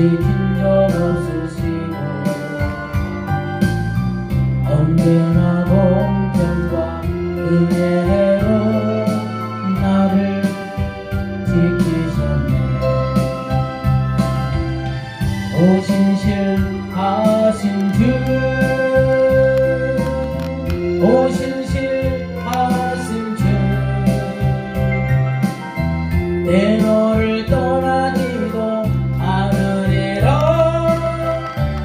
지킨 적 없으시고 언제나 공평과 은혜로 나를 지키셨네. 오신실하신 주, 오신실하신 주, 내 너를 떠나지도 않으리라,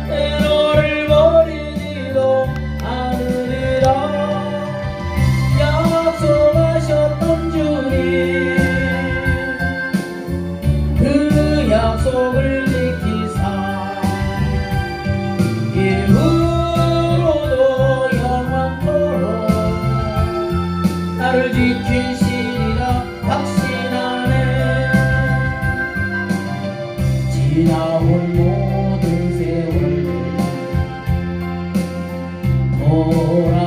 내 너를 버리지도 않으리라. 약속하셨던 주님, 그 약속을 지키사 이후로도 영원토록 나를 지키시리라 확신하네. 지나온 모든 세월들 돌아보아도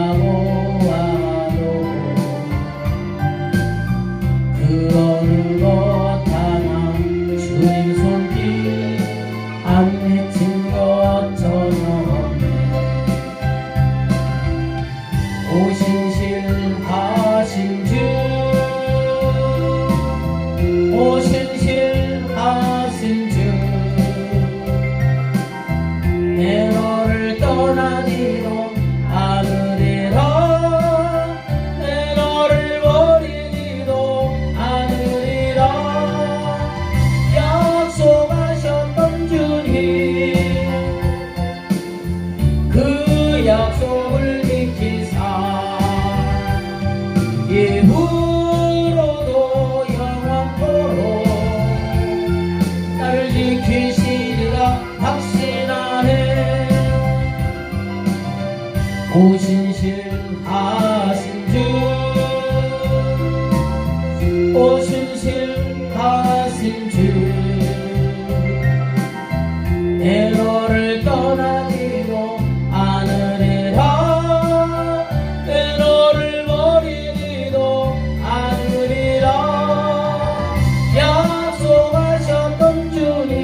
그 어느 것 하나 주님 손길 안 미친 것 전혀 없네. 오신실하신 주, 오신실하신 주, 내 너를 떠나지도 않으리라, 내 너를 버리지도 않으리라. 약속하셨던 주님, 그 약속을 지키사 이후로도 영원토록 나를 지키시리라 확신하네. 오신실하신 주, 오신실하신 주, 내 너를 떠나지도 않으리라, 내 너를 버리지도 않으리라. 약속하셨던 주님,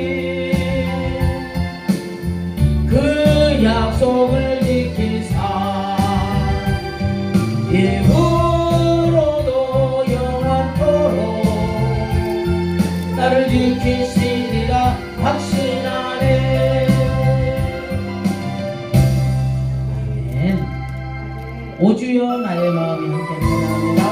그 약속을 지키사 이후로도 영원토록 나를 지키시리라 확신하네. 아멘. 오 주여 나의 마음이 함께 찬양합니다.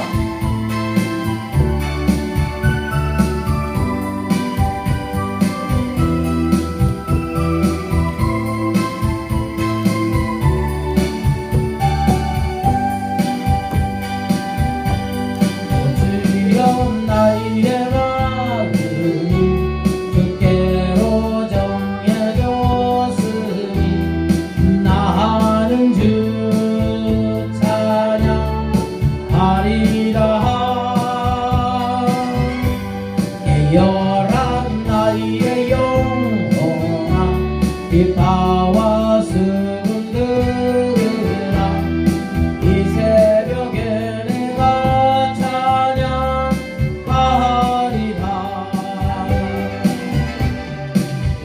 오 주여 나의 마음이 주께로 정해졌으니 나는 주 찬양하리라. 깨어라 나의 영혼아, 비파와 수군들아, 이 새벽에 내가 찬양하리라.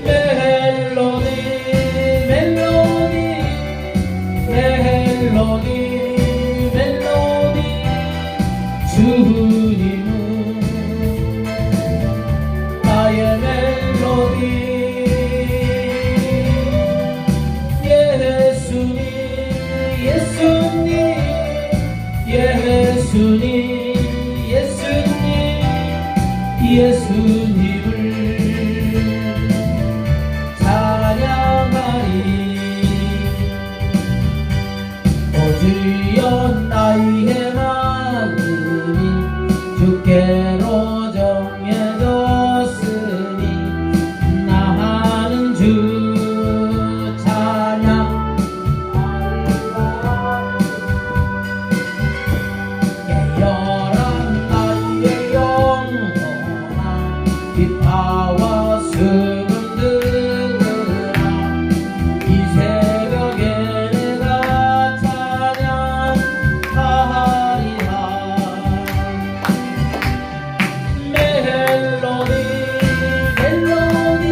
멜로디 멜로디 멜로디 멜로디, 주님은 나의 멜로디. 예수님 예수님 예수님 예수님 예수님을 찬양하리. 오 주여 나의 마음이 주께로 정해졌으니 나는 주 찬양하리라. 깨어라 나의 영혼아, 비파와 수군들아, 이 새벽에 내가 찬양하리라. 멜로디 멜로디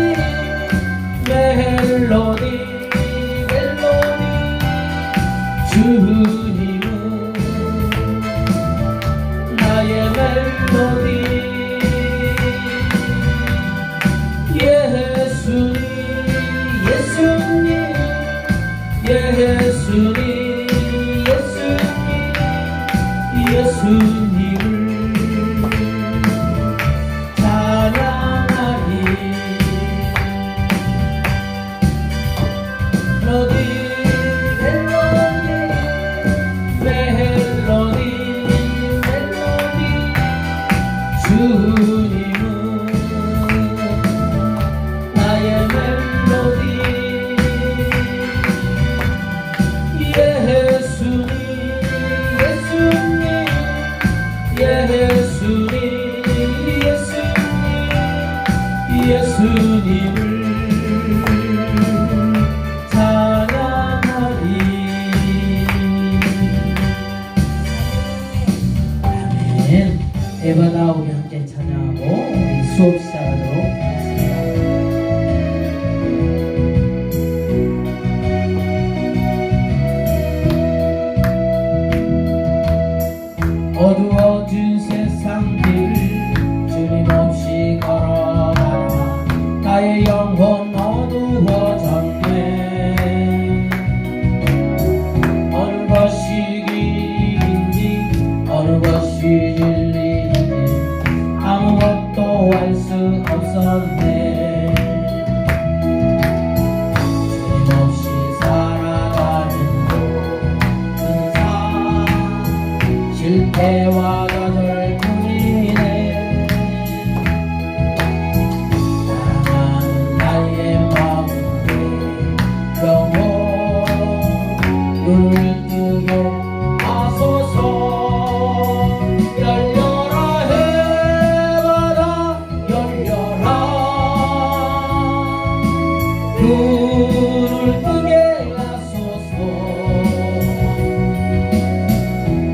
주님을 찬양하리. 아멘. 에바다 우리 함께 찬양하고 우리 수업 시작하도록 하겠습니다. 어두워진 세상 길을 주님 없이 걸어가다가 나의 영혼 어두워졌네. 어느 것이 길인지 어느 것이 진리인지 아무것도 알 수 없었네. 주님 없이 살아가는 모든 삶 실패와 좌절뿐이네. 사랑하는 나의 마음에 영혼 눈을 뜨게 하소서. 열려라 해마다 열려라. 눈을 뜨게 하소서.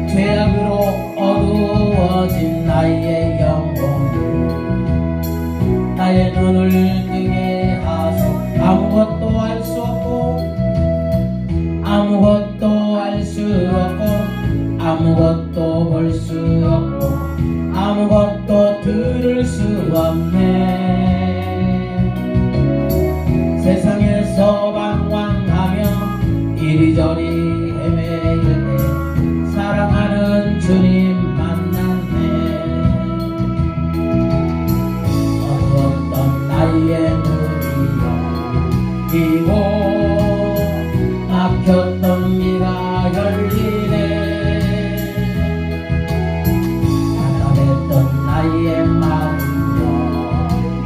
죄악으로 어두워진 나의 영혼을 나의 눈을 뜨게 하소. 아무것도 알 수 없고 아무것도 알 수 없고 아무것도 볼 수 없고 아무것도 들을 수 없네. 세상에서 방황하며 이리저리 헤매일 때 사랑하는 주님 만났네. 어두웠던 나의 눈이 열리고 막혔던 미가 열리네. 답답했던 나의 마음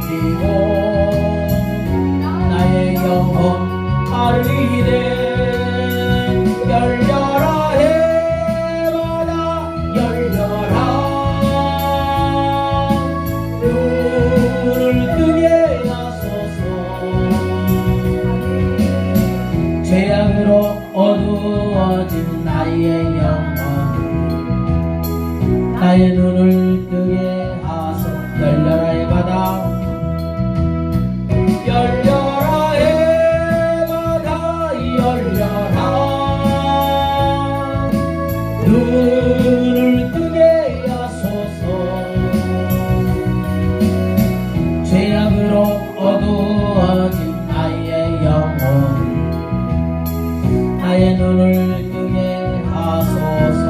열리고 나의 영혼 알리네. 열려라 해마다 열려라. 눈을 뜨게 하소서. 죄악으로 어두워진 나의 영혼 나의 눈을 뜨게 하소. 열려라 해마다 열려라 해마다 열려라. 눈을 뜨게 하소서. 죄악으로 어두워진 나의 영혼 나의 눈을 뜨게 하소서.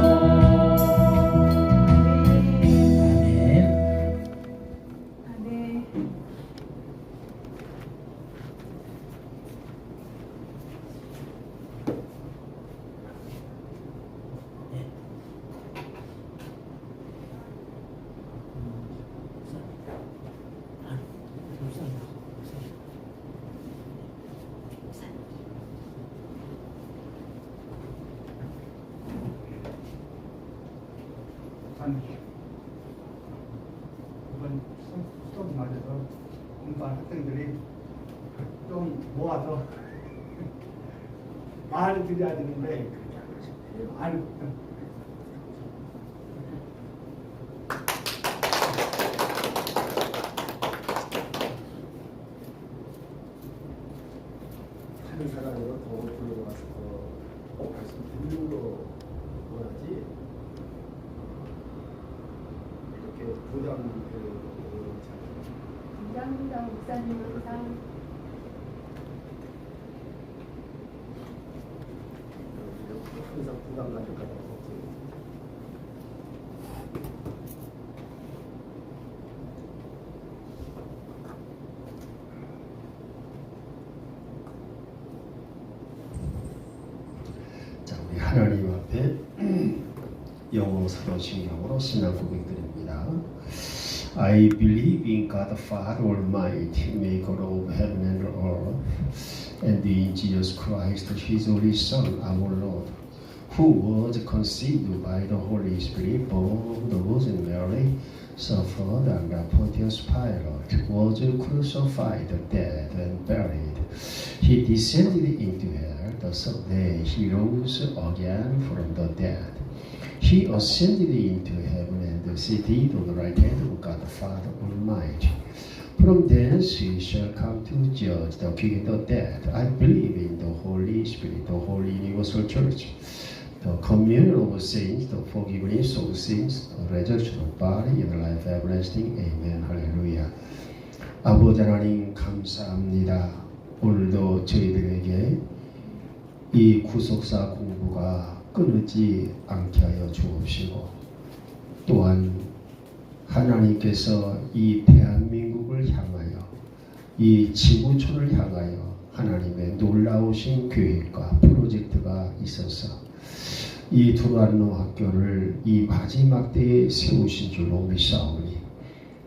아멘. 이번 수업 맞아서 공부한 학생들이 좀 모아서 말을 드려야 되는데 말을 하는 사람으로 더 불러와서 말씀 듣는 거 원하지 이렇게 부담되는 감사합니다, 목사님. 항상 항상 부담 가질까 봐 자, 우리 하나님 앞에 영어 사도신경으로 신앙 고백드립니다. I believe in God the Father Almighty, maker of heaven and earth, and in Jesus Christ, His only Son, our Lord, who was conceived by the Holy Spirit, born of the Virgin Mary, suffered under Pontius Pilate, was crucified, dead, and buried. He descended into hell. The third day he rose again from the dead. He ascended into heaven and seated on the right hand of God the Father Almighty. From thence he shall come to judge the quick and the dead. I believe in the Holy Spirit, the Holy Universal Church, the communion of saints, the forgiveness of sins, the resurrection of body, and the life everlasting. Amen. 할렐루야. 아버지 하나님 감사합니다. 오늘도 저희들에게 이 구속사 공부가 끊이지 않게 하여 주옵시고, 또한 하나님께서 이 대한민국을 향하여, 이 지구촌을 향하여 하나님의 놀라우신 계획과 프로젝트가 있어서 이 두란노 학교를 이 마지막 때에 세우신 줄로 믿사오니,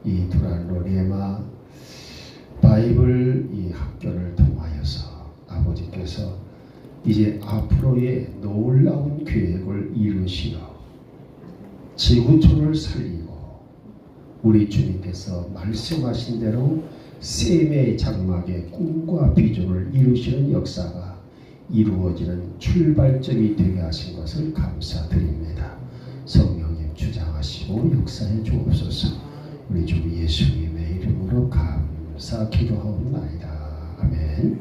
이 두란노 레마 바이블 이 학교를 통하여서 아버지께서 이제 앞으로의 놀라운 계획을 이루시어 지구촌을 살리고, 우리 주님께서 말씀하신 대로 셈의 장막의 꿈과 비전을 이루시는 역사가 이루어지는 출발점이 되게 하신 것을 감사드립니다. 성령님 주장하시고 역사해 주옵소서. 우리 주 예수님의 이름으로 감사 기도하옵나이다. 아멘.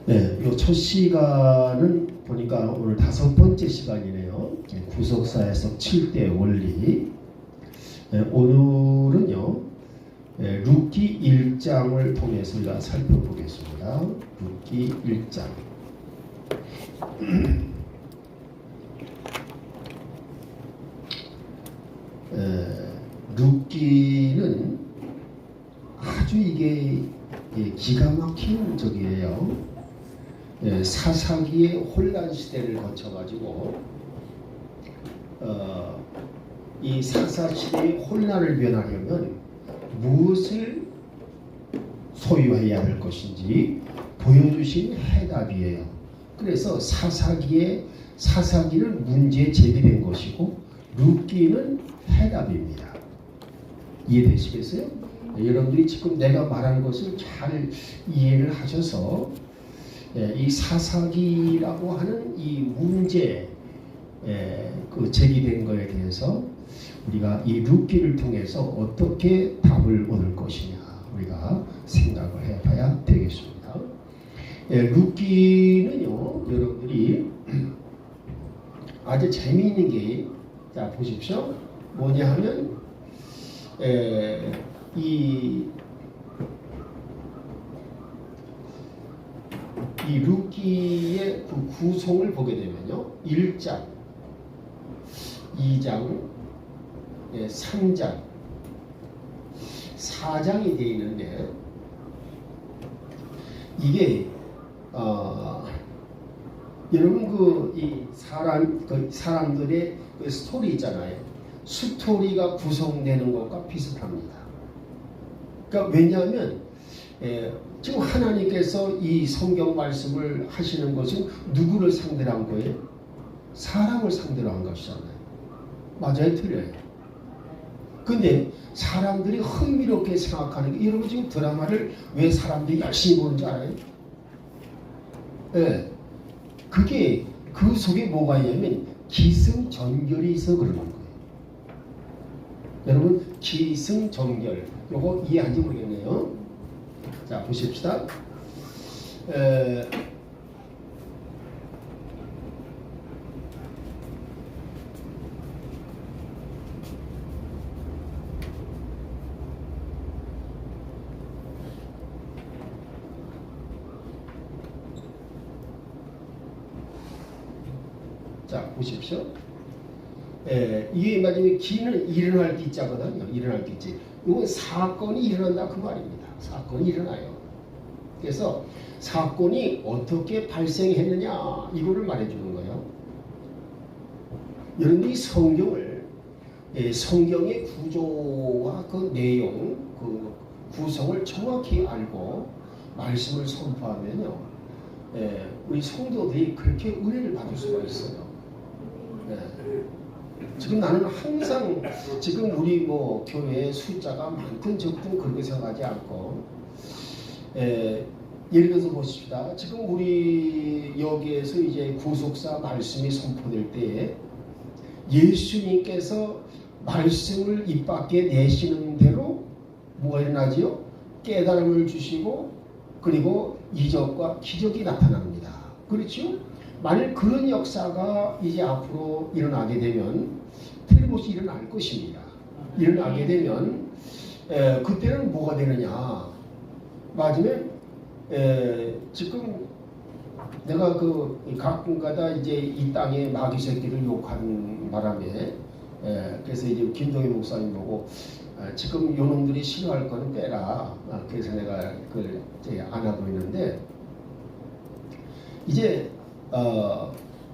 네, 요 첫 시간은 보니까 오늘 5번째 시간이네요. 구속사에서 7대 원리. 오늘은요, 룻기 1장을 통해서 우리가 살펴보겠습니다. 룻기 1장. 룻기는 아주 이게 기가 막힌 적이에요. 사사기의 혼란 시대를 거쳐가지고 이 사사 시대의 혼란을 변하려면 무엇을 소유해야 할 것인지 보여주신 해답이에요. 그래서 사사기는 문제 제기된 것이고 룻기는 해답입니다. 이해되시겠어요? 여러분들이 지금 내가 말하는 것을 잘 이해를 하셔서 이 사사기라고 하는 이 문제 그 제기된 것에 대해서 우리가 이 룻기를 통해서 어떻게 답을 얻을 것이냐 우리가 생각을 해봐야 되겠습니다. 룻기는요, 여러분들이 아주 재미있는 게, 자 보십시오. 뭐냐 하면 이 룻기의 그 구성을 보게 되면요, 1장, 2장, 3장, 4장이 되어 있는데, 이게 여러분 이 사람들의 그 스토리 있잖아요. 스토리가 구성되는 것과 비슷합니다. 그러니까 왜냐하면 지금 하나님께서 이 성경 말씀을 하시는 것은 누구를 상대로 한 거예요? 사람을 상대로 한 것이잖아요. 맞아요, 틀려요? 근데 사람들이 흥미롭게 생각하는 게, 여러분 지금 드라마를 왜 사람들이 열심히 보는지 알아요? 그게 그 속에 뭐가 있냐면 기승전결이 있어 그러는 거예요. 여러분 기승전결, 요거 이해하는지 모르겠네요. 자 보십시다. 자 보십시오. 이게 마지막에 기는 일어날 기자거든요. 일어날 기지. 이건 사건이 일어난다 그 말입니다. 사건이 일어나요. 그래서 사건이 어떻게 발생했느냐 이거를 말해주는 거예요. 여러분이 성경을 성경의 구조와 그 내용, 그 구성을 정확히 알고 말씀을 선포하면요, 우리 성도들이 그렇게 은혜를 받을 수가 있어요. 지금 나는 항상 지금 우리 뭐 교회 숫자가 많든 적든 그렇게 생각하지 않고 예를 들어서 보십시다. 지금 우리 여기에서 이제 구속사 말씀이 선포될 때에 예수님께서 말씀을 입 밖에 내시는 대로 뭐가 일어나지요? 깨달음을 주시고 그리고 이적과 기적이 나타납니다. 그렇죠? 만일 그런 역사가 이제 앞으로 일어나게 되면 틀림없이 일어날 것입니다. 일어나게 되면 그때는 뭐가 되느냐? 맞으면 지금 내가 그 가끔가다 이제 이 땅에 마귀 새끼를 욕하는 바람에 그래서 이제 김동희 목사님 보고 지금 요놈들이 싫어할 거는 빼라. 그래서 내가 그걸 이제 안 하고 있는데 이제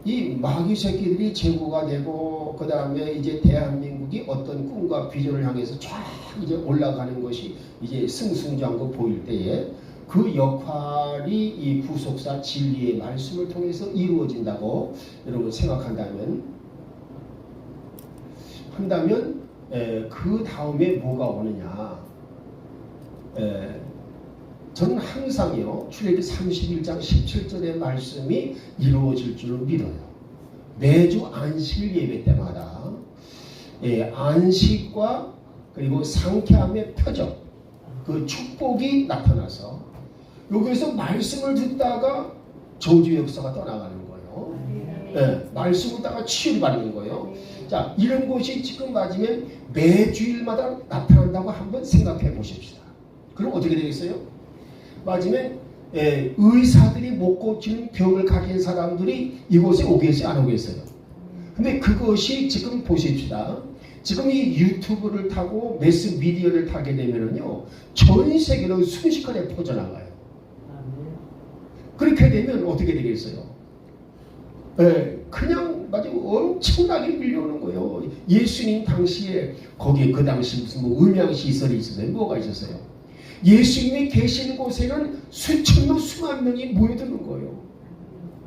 이 마귀 새끼들이 제고가 되고 그 다음에 이제 대한민국이 어떤 꿈과 비전을 향해서 쫙 이제 올라가는 것이 이제 승승장구 보일 때에 그 역할이 이 구속사 진리의 말씀을 통해서 이루어진다고 여러분 생각한다면 그 다음에 뭐가 오느냐? 저는 항상요 출애굽기 31장 17절의 말씀이 이루어질 줄을 믿어요. 매주 안식 예배 때마다 안식과 그리고 상쾌함의 표적, 그 축복이 나타나서 여기서 말씀을 듣다가 저주 역사가 떠나가는 거예요. 말씀 듣다가 치유를 받는 거예요. 자, 이런 것이 지금 맞으면 매주일마다 나타난다고 한번 생각해 보십시다. 그럼 어떻게 되겠어요? 맞으면 의사들이 못 고치는 병을 가진 사람들이 이곳에 오겠어요? 안 오겠어요? 근데 그것이 지금 보십시다. 지금 이 유튜브를 타고 매스 미디어를 타게 되면요 전 세계로 순식간에 퍼져나가요. 그렇게 되면 어떻게 되겠어요? 그냥 마치 엄청나게 밀려오는 거예요. 예수님 당시에 거기에 그 당시 무슨 뭐 음양시설이 있었어요? 뭐가 있었어요? 예수님이 계신 곳에는 수천명 수만 명이 모여드는 거예요.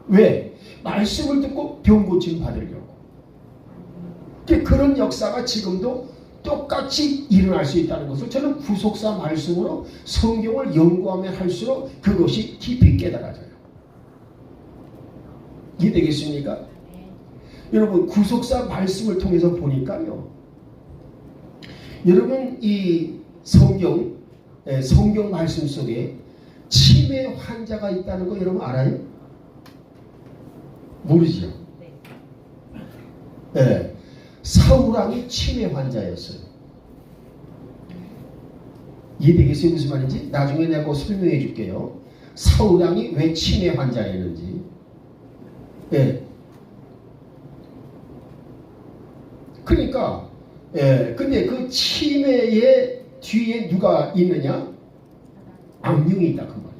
왜? 말씀을 듣고 병 고침 받으려고. 그런 역사가 지금도 똑같이 일어날 수 있다는 것을 저는 구속사 말씀으로 성경을 연구하면 할수록 그것이 깊이 깨달아져요. 이해되겠습니까? 여러분 구속사 말씀을 통해서 보니까요. 여러분 이 성경 말씀 속에 치매 환자가 있다는 거 여러분 알아요? 모르죠? 네. 사울왕이 치매 환자였어요. 이해되겠어요? 무슨 말인지? 나중에 내가 그거 설명해 줄게요. 사울왕이 왜 치매 환자였는지. 네. 그러니까 근데 그 치매의 뒤에 누가 있느냐? 악령이 있다 그 말입니다.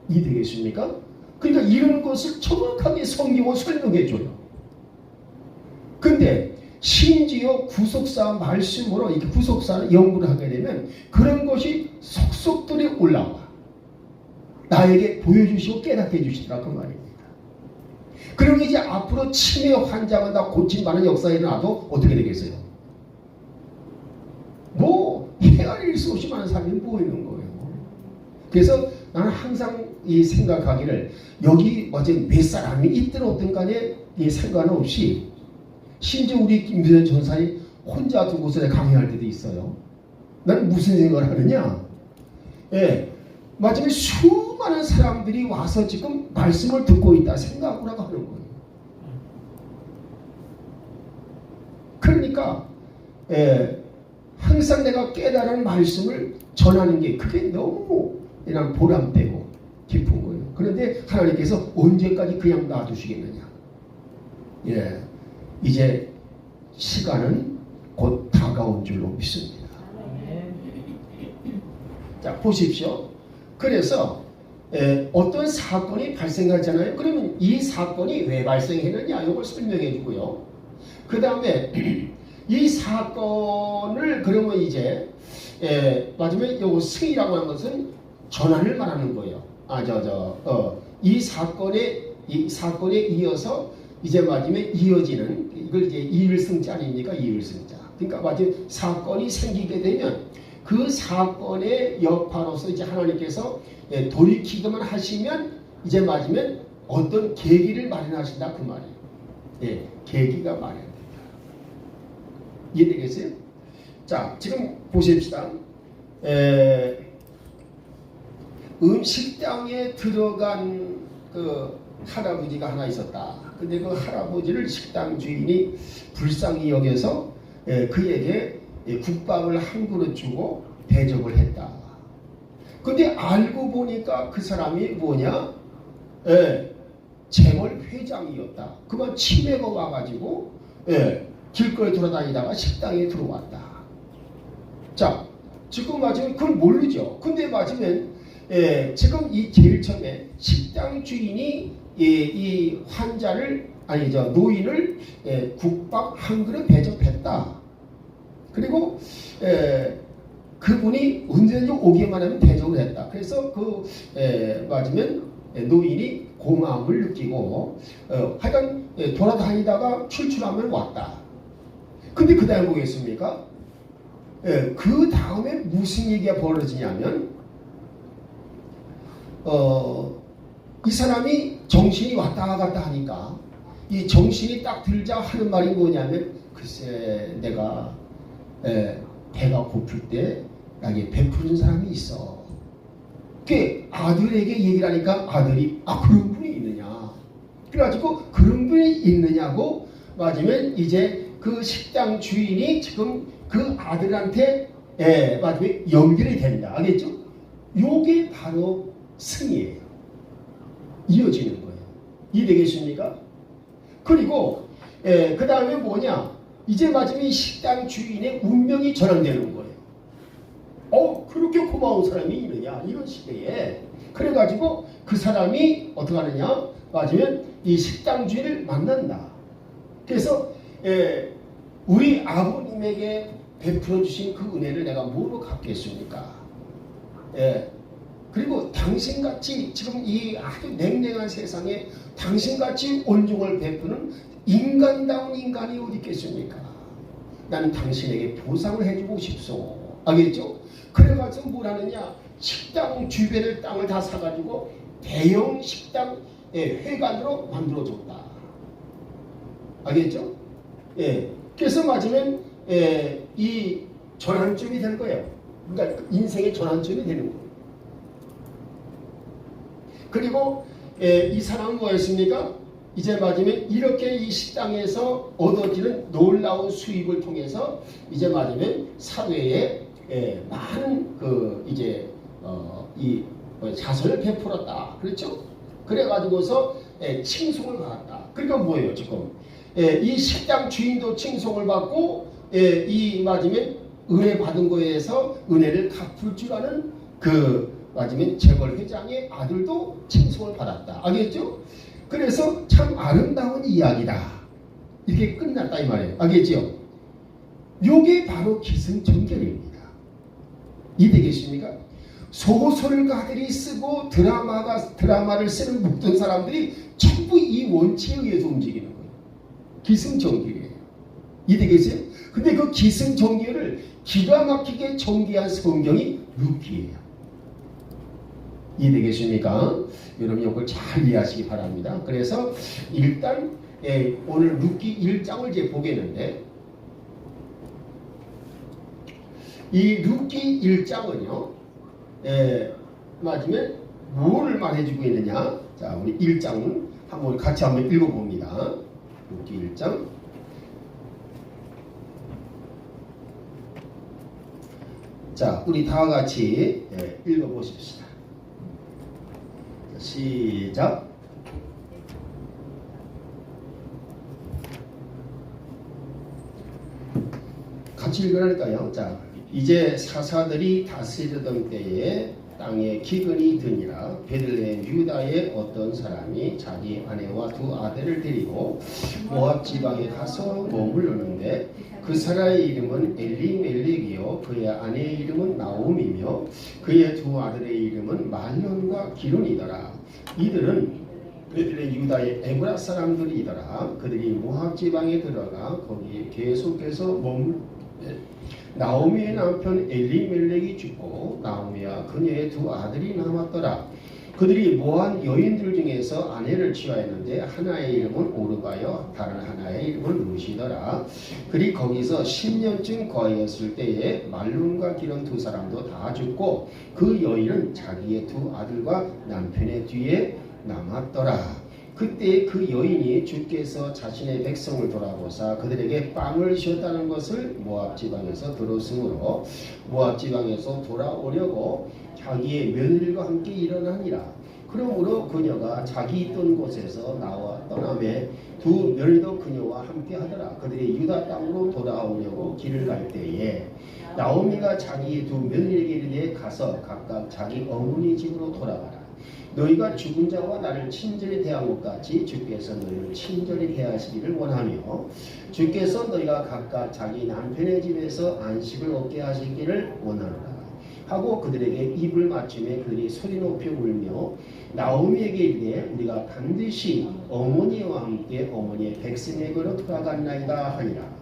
이해되겠습니까? 그러니까 이런 것을 정확하게 성경은 설명해 줘요. 근데 심지어 구속사 말씀으로 이렇게 구속사 연구를 하게 되면 그런 것이 속속들이 올라와. 나에게 보여주시고 깨닫게 해주시더라 그 말입니다. 그러면 이제 앞으로 치매 환자가 다 고침받는 역사에 일어나도 어떻게 되겠어요? 뭐 헤아릴 수 없이 많은 사람이 모이는 거예요. 그래서 나는 항상 이 생각하기를 여기 어제 몇 사람이 있든 어떤 간에 이 상관없이 심지어 우리 김수현 전사님 혼자 두고서 강의할 때도 있어요. 나는 무슨 생각을 하느냐? 마침내 수많은 사람들이 와서 지금 말씀을 듣고 있다 생각을 하고 하는 거예요. 그러니까 항상 내가 깨달은 말씀을 전하는 게 그게 너무 그냥 보람되고 깊은 거예요. 그런데 하나님께서 언제까지 그냥 놔두시겠느냐? 이제 시간은 곧 다가온 줄로 믿습니다. 자, 보십시오. 그래서 어떤 사건이 발생하잖아요. 그러면 이 사건이 왜 발생했느냐 이걸 설명해 주고요. 그 다음에 이 사건을 그러면 이제 마지막에 요 승이라고 하는 것은 전환을 말하는 거예요. 이 사건에 이어서 이제 마지막에 이어지는 이걸 이제 이일승자 아닙니까? 이일승자. 그러니까 마치 사건이 생기게 되면 그 사건의 여파로서 이제 하나님께서 돌이키기만 하시면 이제 맞으면 어떤 계기를 마련하신다 그 말이에요. 예, 계기가 마련된다. 이해되겠어요? 자, 지금 보십시다. 식당에 들어간 그 할아버지가 하나 있었다. 근데 그 할아버지를 식당 주인이 불쌍히 여겨서 그에게 국밥을 한 그릇 주고 대접을 했다. 근데 알고 보니까 그 사람이 뭐냐? 재벌 회장이었다. 그만 치매가 와가지고 길거리 돌아다니다가 식당에 들어왔다. 자, 지금 맞으면 그걸 모르죠. 근데 맞으면 지금 이 제일 처음에 식당 주인이 이 환자를 아니죠 노인을 국밥 한 그릇 대접했다. 그리고 그분이 언제든지 오기만 하면 대접을 했다. 그래서 그 맞으면 노인이 고마움을 느끼고 하여간 돌아다니다가 출출하면 왔다. 근데 그 다음에 보겠습니까? 그 다음에 무슨 얘기가 벌어지냐면 이 사람이 정신이 왔다 갔다 하니까 이 정신이 딱 들자 하는 말이 뭐냐면 글쎄 내가 배가 고플 때 나에게 베푸는 사람이 있어. 그 아들에게 얘기를 하니까 아들이 그런 분이 있느냐. 그래가지고 그런 분이 있느냐고 맞으면 이제 그 식당 주인이 지금 그 아들한테 맞으면 연결이 된다. 알겠죠? 요게 바로 승이에요. 이어지는 거예요. 이해되겠습니까? 그리고 그 다음에 뭐냐? 이제 맞으면 식당 주인의 운명이 전환되는 거예요. 그렇게 고마운 사람이 있느냐 이런 시대에. 그래가지고 그 사람이 어떻게 하느냐? 맞으면 이 식당 주인을 만난다. 그래서 우리 아버님에게 베풀어 주신 그 은혜를 내가 뭐로 갚겠습니까? 그리고 당신같이 지금 이 아주 냉랭한 세상에 당신같이 온종을 베푸는 인간다운 인간이 어디 있겠습니까? 나는 당신에게 보상을 해주고 싶소. 알겠죠? 그래가지고 뭘 하느냐? 식당 주변의 땅을 다 사가지고 대형 식당 회관으로 만들어줬다. 알겠죠? 그래서 맞으면 이 전환점이 될 거예요. 그러니까 인생의 전환점이 되는 거예요. 그리고 이 사람은 뭐였습니까? 이제 맞으면 이렇게 이 식당에서 얻어지는 놀라운 수입을 통해서 이제 맞으면 사회에 많은 그 이제 이 자선을 베풀었다. 그렇죠? 그래가지고서 칭송을 받았다. 그러니까 뭐예요 지금? 이 식당 주인도 칭송을 받고 이 맞으면 은혜 받은 거에서 은혜를 갚을 줄 아는 그 맞으면 재벌 회장의 아들도 칭송을 받았다. 알겠죠? 그래서 참 아름다운 이야기다. 이렇게 끝났다 이 말이에요. 알겠죠? 요게 바로 기승전결입니다. 이해되겠습니까? 소설가들이 쓰고 드라마를 쓰는 모든 사람들이 전부 이 원칙에 의해서 움직이는 거예요. 기승전결이에요. 이해되겠어요? 근데 그 기승전결을 기가 막히게 전개한 성경이 룻기예요. 이해되겠습니까? 여러분 이걸 잘 이해하시기 바랍니다. 그래서 일단 오늘 룻기 1장을 이제 보겠는데 이 룻기 1장은요 맞으면 뭐를 말해주고 있느냐? 자, 우리 1장 한번 같이 한번 읽어봅니다. 룻기 1장. 자, 우리 다 같이 읽어보십시다. 시작. 같이 읽으라니까요. 자, 이제 사사들이 다스리던 때에 땅에 기근이 드니라. 베들레헴 유다의 어떤 사람이 자기 아내와 두 아들을 데리고 모압 지방에 가서 머무르는데 그 사람의 이름은 엘리멜렉이요 그의 아내의 이름은 나옴이며 그의 두 아들의 이름은 말론과 기론이더라. 이들은 그들이 유다의 에브라 사람들이더라. 그들이 모압 지방에 들어가 거기에 계속해서 나오미의 남편 엘리멜렉이 죽고 나오미와 그녀의 두 아들이 남았더라. 그들이 모한 여인들 중에서 아내를 취하였는데 하나의 이름은 오르바요 다른 하나의 이름은 루시더라. 그리 거기서 10년쯤 거하였을 때에 말룸과 기른 두 사람도 다 죽고 그 여인은 자기의 두 아들과 남편의 뒤에 남았더라. 그때 그 여인이 주께서 자신의 백성을 돌아보사 그들에게 빵을 주셨다는 것을 모압 지방에서 들었으므로 모압 지방에서 돌아오려고 자기의 며느리와 함께 일어나니라. 그러므로 그녀가 자기 있던 곳에서 나와 떠나매 두 며느리도 그녀와 함께 하더라. 그들이 유다 땅으로 돌아오려고 길을 갈 때에 나오미가 자기 두 며느리에게 이르되 가서 각각 자기 어머니 집으로 돌아가라. 너희가 죽은 자와 나를 친절히 대한 것 같이 주께서 너희를 친절히 대하시기를 원하며 주께서 너희가 각각 자기 남편의 집에서 안식을 얻게 하시기를 원하노라 하고 그들에게 입을 맞추며 그들이 소리 높여 울며 나오미에게 이르되 우리가 반드시 어머니와 함께 어머니의 백성에게로 돌아갔나이다 하니라.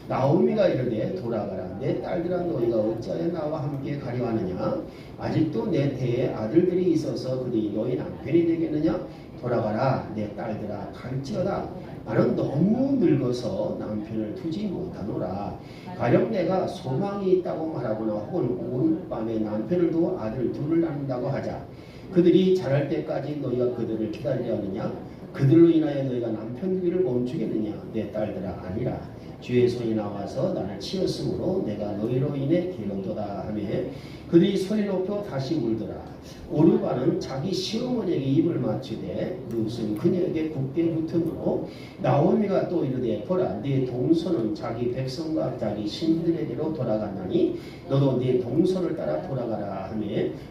나오미가 이르되 돌아가라. 내 딸들아 너희가 어찌하여 나와 함께 가려 하느냐. 아직도 내 태에 아들들이 있어서 그들이 너희 남편이 되겠느냐. 돌아가라. 내 딸들아 갈지어다. 나는 너무 늙어서 남편을 두지 못하노라. 가령 내가 소망이 있다고 말하거나 혹은 온 밤에 남편을 두고 아들 둘을 낳는다고 하자. 그들이 자랄 때까지 너희가 그들을 기다리려 하느냐. 그들로 인하여 너희가 남편들을 멈추겠느냐. 내 딸들아 아니라 주의 손이 나와서 나를 치었으므로 내가 너희로 인해 괴롭도다 하며 그들이 소리 높여 다시 울더라. 오르바는 자기 시어머니에게 입을 맞추되 룻은 그녀에게 굳게 붙으므로 나오미가 또 이르되 보라 네 동서는 자기 백성과 자기 신들에게로 돌아갔나니 너도 네 동서를 따라 돌아가라 하며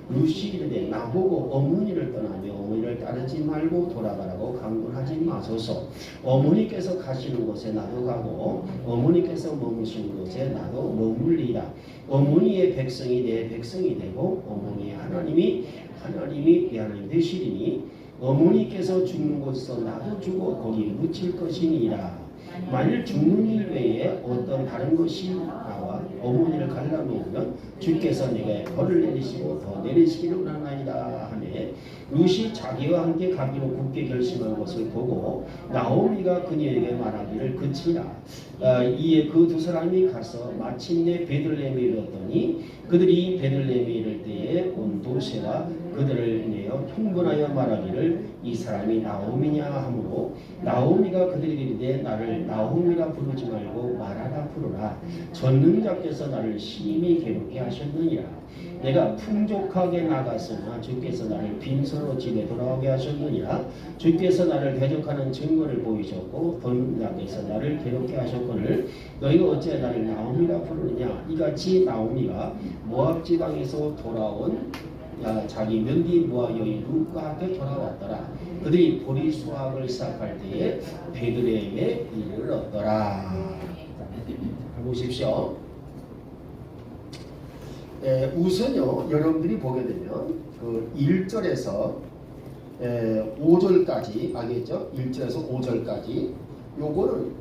룻이 이르되 나보고 어머니를 떠나며 어머니를 따르지 말고 돌아가라고 강권하지 마소서. 어머니께서 가시는 곳에 나도 가고 어머니께서 머무시는 곳에 나도 머물리라. 어머니의 백성이 내 백성이 되고 어머니의 하나님이 내 하나님 되시리니 어머니께서 죽는 곳에서 나도 죽어 거기 묻힐 것이니라. 만일 죽는 일 외에 어떤 다른 것이 나와 어머니를 갈라놓으면 주께서 내게 벌을 내리시고 더 내리시기를 원하나이다 하며 룻이 자기와 함께 가기로 굳게 결심한 것을 보고 나오미가 그녀에게 말하기를 그치라. 이에 그 두 사람이 가서 마침내 베들레헴에 이르렀더니 그들이 베들레헴에 이를 때에 온 도시가 그들을 내어 흥분하여 말하기를 이 사람이 나오미냐 하므로 나오미가 그들에게 이르되 나를 나오미라 부르지 말고 마라라 부르라. 전능자께서 나를 심히 괴롭게 하셨느니라. 내가 풍족하게 나갔으나 주께서 나를 빈손으로 집에 돌아오게 하셨느니라. 주께서 나를 대적하는 증거를 보이셨고 번나께서 나를 괴롭게 하셨거늘 너희가 어찌 나를 나오미라 부르느냐. 이같이 나오미가 모압 지방에서 돌아온 자기 면디 모압 여인 룻과 함께 돌아왔더라. 그들이 보리 수확을 시작할 때에 베들레헴에 이르렀더라. 보십시오. 우선요 여러분들이 보게 되면 그 1절에서 5절까지 알겠죠? 1절에서 5절까지 요거는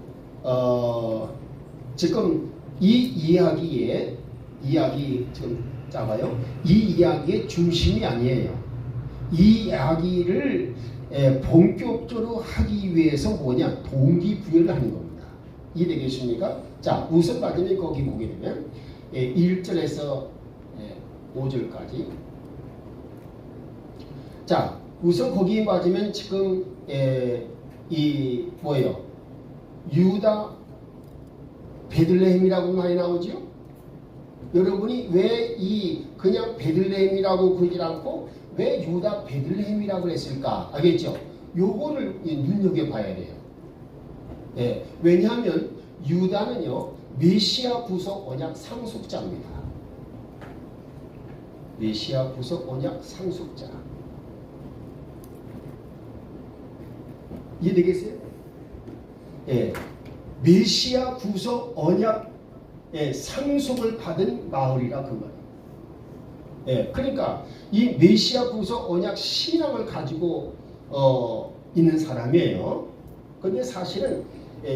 지금 이 이야기 지금 작아요. 이 이야기의 중심이 아니에요. 이 이야기를 본격적으로 하기 위해서 뭐냐 동기부여를 하는 겁니다. 이해되겠습니까? 자 우선 마지막에 거기 보게 되면 1절에서 5절까지 자 우선 거기에 맞으면 지금 이 뭐예요? 유다 베들레헴이라고 많이 나오죠? 여러분이 왜 이 그냥 베들레헴이라고 그러지 않고 왜 유다 베들레헴이라고 했을까? 알겠죠? 요거를 눈여겨봐야 돼요. 왜냐하면 유다는요 메시아 구속 언약 상속자입니다. 메시아 구속 언약 상속자. 이해되겠어요? 메시아 구속 언약 상속을 받은 마을이라 그 말이에요. 그러니까 이 메시아 구속 언약 신앙을 가지고 있는 사람이에요. 근데 사실은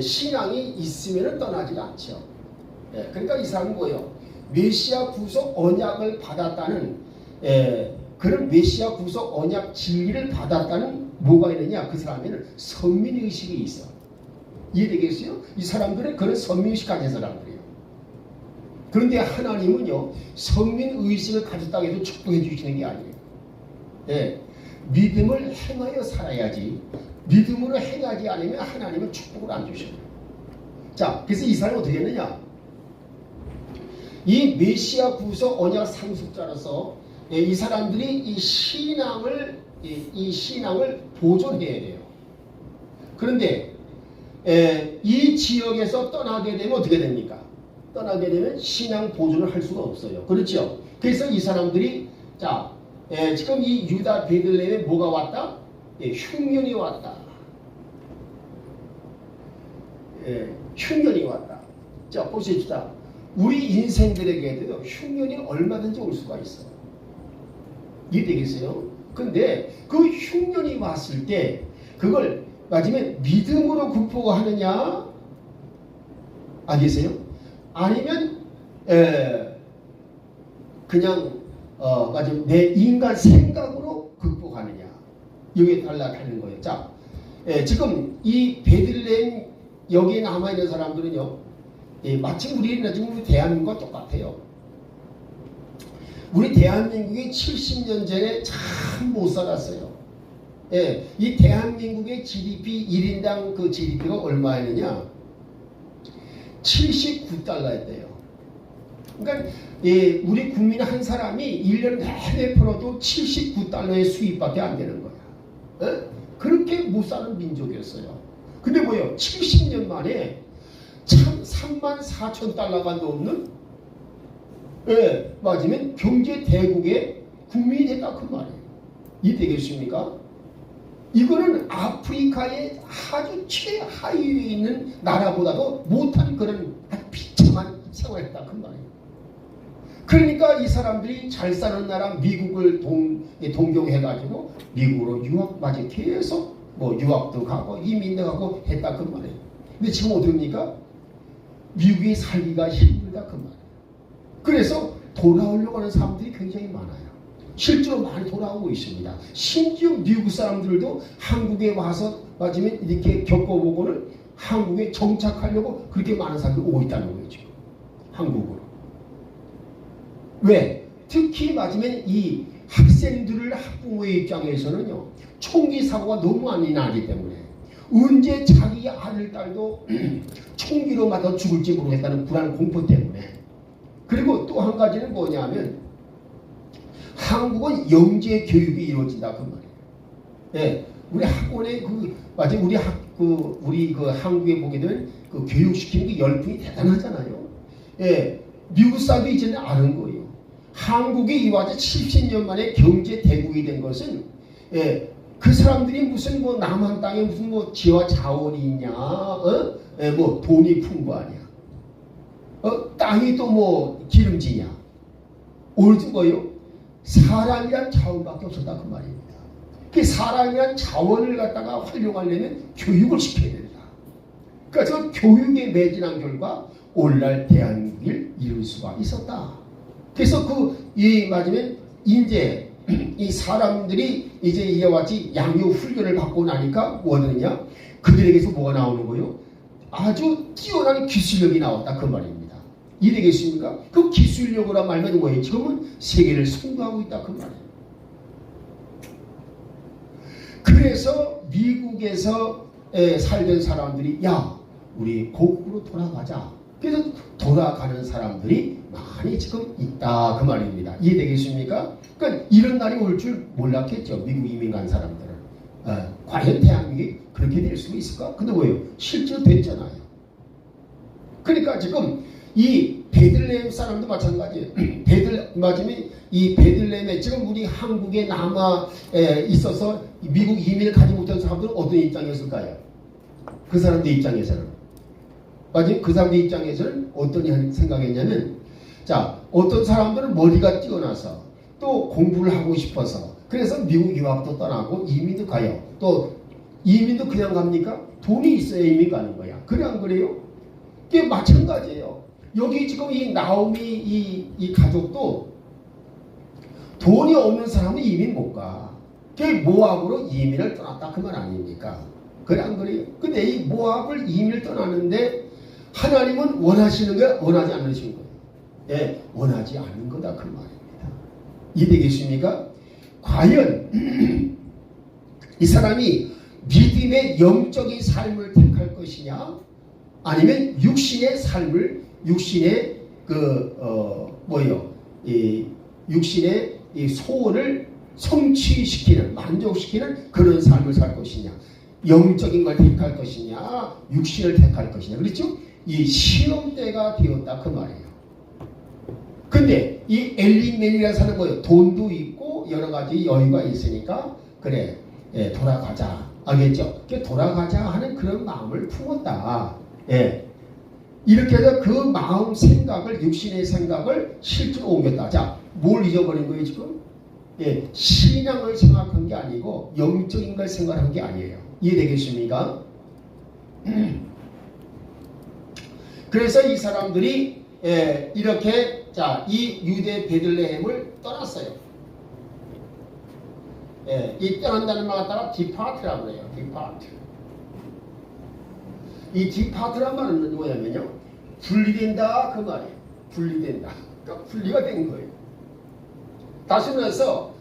신앙이 있으면 떠나지 않죠. 그러니까 이 사람은 뭐예요? 메시아 구속 언약을 받았다는 그런 메시아 구속 언약 진리를 받았다는 뭐가 있느냐? 그 사람에는 선민의식이 있어. 이해되겠어요? 이 사람들은 그런 선민의식 가진 사람들이에요. 그런데 하나님은요, 선민의식을 가졌다고 해도 축복해 주시는 게 아니에요. 믿음을 행하여 살아야지, 믿음으로 행하지 않으면 하나님은 축복을 안 주셔요. 자, 그래서 이 사람이 어떻게 했느냐? 이 메시아 구속 언약 상속자로서 이 사람들이 이 신앙을 보존해야 돼요. 그런데 이 지역에서 떠나게 되면 어떻게 됩니까? 떠나게 되면 신앙 보존을 할 수가 없어요. 그렇죠? 그래서 이 사람들이 자, 지금 이 유다 베들레헴에 뭐가 왔다? 흉년이 왔다. 흉년이 왔다. 자, 보십시다. 우리 인생들에게도 흉년이 얼마든지 올 수가 있어. 이해되겠어요? 근데 그 흉년이 왔을 때 그걸 맞으면 믿음으로 극복하느냐? 알겠어요? 아니면 그냥 맞으면 내 인간 생각으로 극복하느냐? 이게 달라하는 거예요. 자, 지금 이 베들레헴 여기에 남아있는 사람들은요, 마침 우리 대한민국과 똑같아요. 우리 대한민국이 70년 전에 참 못 살았어요. 이 대한민국의 GDP 1인당 그 GDP가 얼마였느냐? 79달러였대요. 그러니까 우리 국민 한 사람이 1년 내내 벌어도 79달러의 수입밖에 안 되는 거야. 그렇게 못 사는 민족이었어요. 근데 뭐예요? 70년 만에 참 34,000달러가 넘는 맞으면 경제 대국의 국민이 됐다 그 말이에요. 이해되겠습니까? 이거는 아프리카의 아주 최하위에 있는 나라보다도 못한 그런 비참한 생활을 했다 그 말이에요. 그러니까 이 사람들이 잘 사는 나라 미국을 동경해가지고 미국으로 유학 맞아 계속 유학도 가고 이민도 가고 했다 그 말이에요. 근데 지금 어떻습니까? 미국에 살기가 힘들다 그 말이에요. 그래서 돌아오려고 하는 사람들이 굉장히 많아요. 실제로 많이 돌아오고 있습니다. 심지어 미국 사람들도 한국에 와서 맞으면 이렇게 겪어보고는 한국에 정착하려고 그렇게 많은 사람들이 오고 있다는 거예요. 지금 한국으로. 왜? 특히 맞으면 이 학생들을 학부모의 입장에서는요, 총기 사고가 너무 많이 나기 때문에 언제 자기 아들 딸도 총기로 맞아 죽을지 모르겠다는 불안 공포 때문에. 그리고 또 한 가지는 뭐냐면 한국은 영재 교육이 이루어진다 그 말이에요. 우리 학원에 우리 한국에 보게 되면 그 교육시키는 게 열풍이 대단하잖아요. 미국 사람도 이제는 아는 거예요. 한국이 이와서 70년 만에 경제 대국이 된 것은 그 사람들이 무슨 남한 땅에 무슨 지와 자원이 있냐, 돈이 풍부하냐, 땅이 또 기름지냐, 오로지 뭐예요? 사람이란 자원밖에 없었다 그 말입니다. 그 사람이란 자원을 갖다가 활용하려면 교육을 시켜야 된다. 그러니까 교육에 매진한 결과 오늘날 대한민국을 이룰 수가 있었다. 그래서 맞으면 이제 이 사람들이 이제 이와 같이 양육 훈련을 받고 나니까 뭐 하느냐? 그들에게서 뭐가 나오는 거예요? 아주 뛰어난 기술력이 나왔다 그 말입니다. 이해되겠습니까? 그 기술력이라 말면 뭐예요? 지금은 세계를 선도하고 있다 그 말이에요. 그래서 미국에서 살던 사람들이 우리 고국으로 돌아가자. 그래서 돌아가는 사람들이 많이 지금 있다 그 말입니다. 이해되겠습니까? 그러니까 이런 날이 올 줄 몰랐겠죠. 미국 이민 간 사람들은. 과연 대한민국이 그렇게 될 수 있을까? 근데 뭐예요? 실제로 됐잖아요. 그러니까 지금 이 베들레헴 사람도 마찬가지예요. 맞으면 이 베들레헴에 지금 우리 한국에 남아 있어서 미국 이민을 가지 못한 사람들은 어떤 입장이었을까요? 그 사람들 입장에서는. 맞아요. 그 사람들 입장에서는 어떤 생각했냐면, 자, 어떤 사람들은 머리가 뛰어나서 또 공부를 하고 싶어서 그래서 미국 유학도 떠나고 이민도 가요. 또 이민도 그냥 갑니까? 돈이 있어야 이민 가는 거야. 그래 안 그래요? 그게 마찬가지예요. 여기 지금 이 나오미 이 가족도 돈이 없는 사람은 이민 못 가. 그게 모압으로 이민을 떠났다 그 말 아닙니까? 그래 안 그래요? 근데 이 모압을 이민을 떠나는데 하나님은 원하시는 거야? 원하지 않으신 거예요? 예, 원하지 않는 거다 그 말입니다. 이해되겠습니까? 과연 이 사람이 믿음의 영적인 삶을 택할 것이냐, 아니면 육신의 삶을 육신의 이 육신의 이 소원을 성취시키는 만족시키는 그런 삶을 살 것이냐, 영적인 걸 택할 것이냐, 육신을 택할 것이냐. 그렇죠? 이 시험대가 되었다 그 말이에요. 근데 이 엘리멜이라는 사람은 뭐예요? 돈도 있고 여러 가지 여유가 있으니까 그래, 예, 돌아가자. 알겠죠? 돌아가자 하는 그런 마음을 품었다. 예. 이렇게 해서 그 마음 생각을, 육신의 생각을 실제로 옮겼다. 자, 뭘 잊어버린 거예요 지금? 예, 신앙을 생각한 게 아니고 영적인 걸 생각한 게 아니에요. 이해되겠습니까? 그래서 이 사람들이 이렇게 이 유대 베들레헴을 떠났어요. 이 떠난다는 말 갖다가 디파트라고 해요. 디파트. 이 디파트란 말은 뭐냐면요, 분리된다 그 말이에요. 분리된다. 그러니까 분리가 된 거예요. 다시 말해서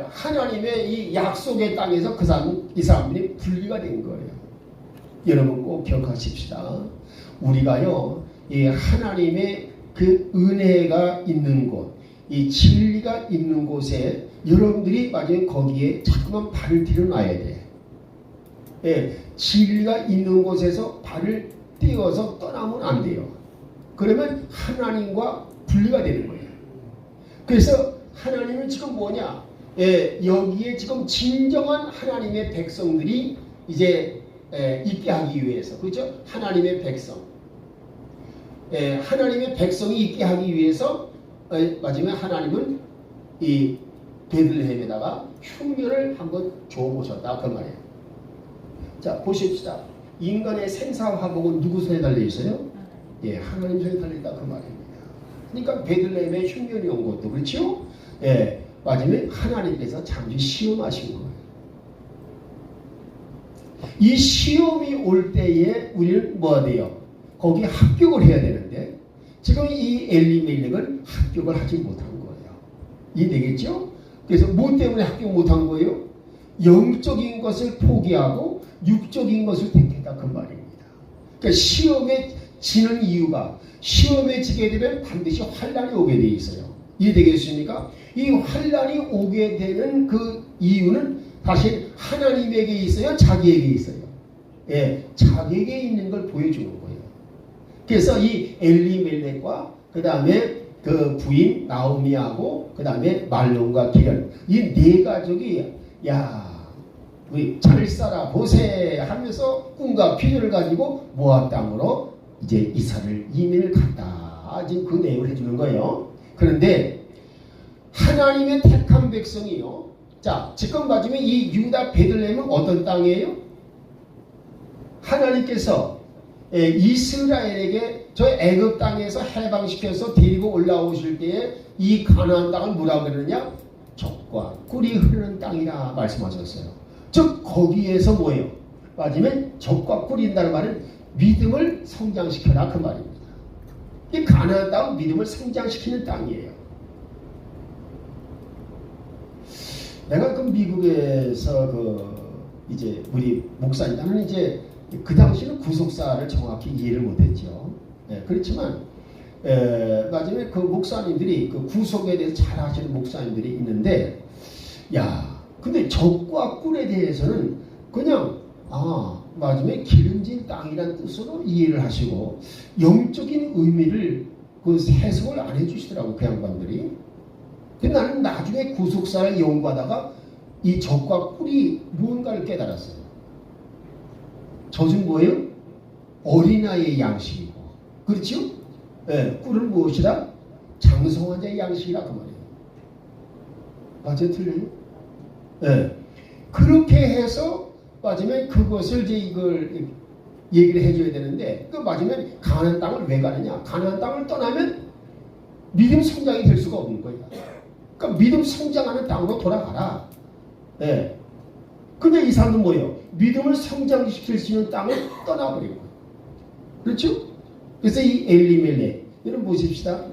하나님의 이 약속의 땅에서 이 사람들이 분리가 된 거예요. 여러분 꼭 기억하십시다. 우리가요, 이 하나님의 그 은혜가 있는 곳, 이 진리가 있는 곳에 여러분들이 마지막에 거기에 자꾸만 발을 들여놔야 돼. 예, 진리가 있는 곳에서 발을 띄워서 떠나면 안 돼요. 그러면 하나님과 분리가 되는 거예요. 그래서 하나님은 지금 뭐냐? 여기에 지금 진정한 하나님의 백성들이 이제 있게 하기 위해서, 그렇죠? 하나님의 백성, 하나님의 백성이 있게 하기 위해서 마지막에 하나님은 이 베들레헴에다가 흉년을 한번 줘보셨다 그 말이에요. 자, 보십시다. 인간의 생사화복은 누구 손에 달려 있어요? 예, 하나님 손에 달려 있다 그 말입니다. 그러니까 베들레헴에 흉년이 온 것도 그렇죠? 예, 마지막에 하나님께서 잠시 시험하신 거예요. 이 시험이 올 때에 우리는 뭐가 돼요? 거기에 합격을 해야 되는데 지금 이 엘리멜렉은 합격을 하지 못한 거예요. 이해되겠죠? 그래서 뭐 때문에 합격 못한 거예요? 영적인 것을 포기하고 육적인 것을 택했다 그 말입니다. 그러니까 시험에 지는 이유가, 시험에 지게 되면 반드시 환난이 오게 돼 있어요. 이해되겠습니까? 이 환난이 오게 되는 그 이유는 사실 하나님에게 있어요? 자기에게 있어요? 예, 자기에게 있는 걸 보여주는 거예요. 그래서 이 엘리멜렉과 그 다음에 그 부인 나오미하고 그 다음에 말론과 기련, 이 네 가족이 야, 우리 잘 살아 보세 하면서 꿈과 비전을 가지고 모압 땅으로 이제 이사를 이민을 갔다. 지금 그 내용을 해주는 거예요. 그런데 하나님의 택한 백성이요. 자, 지금 마지막에 이 유다 베들레헴은 어떤 땅이에요? 하나님께서 이스라엘에게 저 애굽 땅에서 해방시켜서 데리고 올라오실 때에 이 가나안 땅을 뭐라고 그러느냐? 젖과 꿀이 흐르는 땅이라 말씀하셨어요. 즉 거기에서 뭐예요? 마지막에 젖과 꿀이 있다는 말은 믿음을 성장시켜라 그 말입니다. 이 가나안 땅은 믿음을 성장시키는 땅이에요. 내가 그 미국에서 이제 우리 목사님, 나는 이제 그 당시는 구속사를 정확히 이해를 못했죠. 그렇지만 마지막에 그 목사님들이 그 구속에 대해서 잘 하시는 목사님들이 있는데, 야, 근데 젖과 꿀에 대해서는 그냥 마지막에 기름진 땅이라는 뜻으로 이해를 하시고 영적인 의미를 그 해석을 안 해주시더라고 그 양반들이. 근데 나는 나중에 구속사를 연구하다가 이 젖과 꿀이 무언가를 깨달았어요. 젖은 뭐예요? 어린아이의 양식이고, 그렇죠? 예, 꿀은 무엇이다? 장성한 자의 양식이라 그 말이에요. 맞아요? 틀려요? 예. 그렇게 해서 맞으면 그것을 이제 이걸 얘기를 해줘야 되는데 그 맞으면 가나안 땅을 왜 가느냐? 가나안 땅을 떠나면 믿음 성장이 될 수가 없는 거야. 그러니까 믿음 성장하는 땅으로 돌아가라. 예. 근데 이 사람은 뭐예요? 믿음을 성장시킬 수 있는 땅을 떠나버린 거예요. 그렇죠? 그래서 이 엘리멜렉, 여러분 보십시다.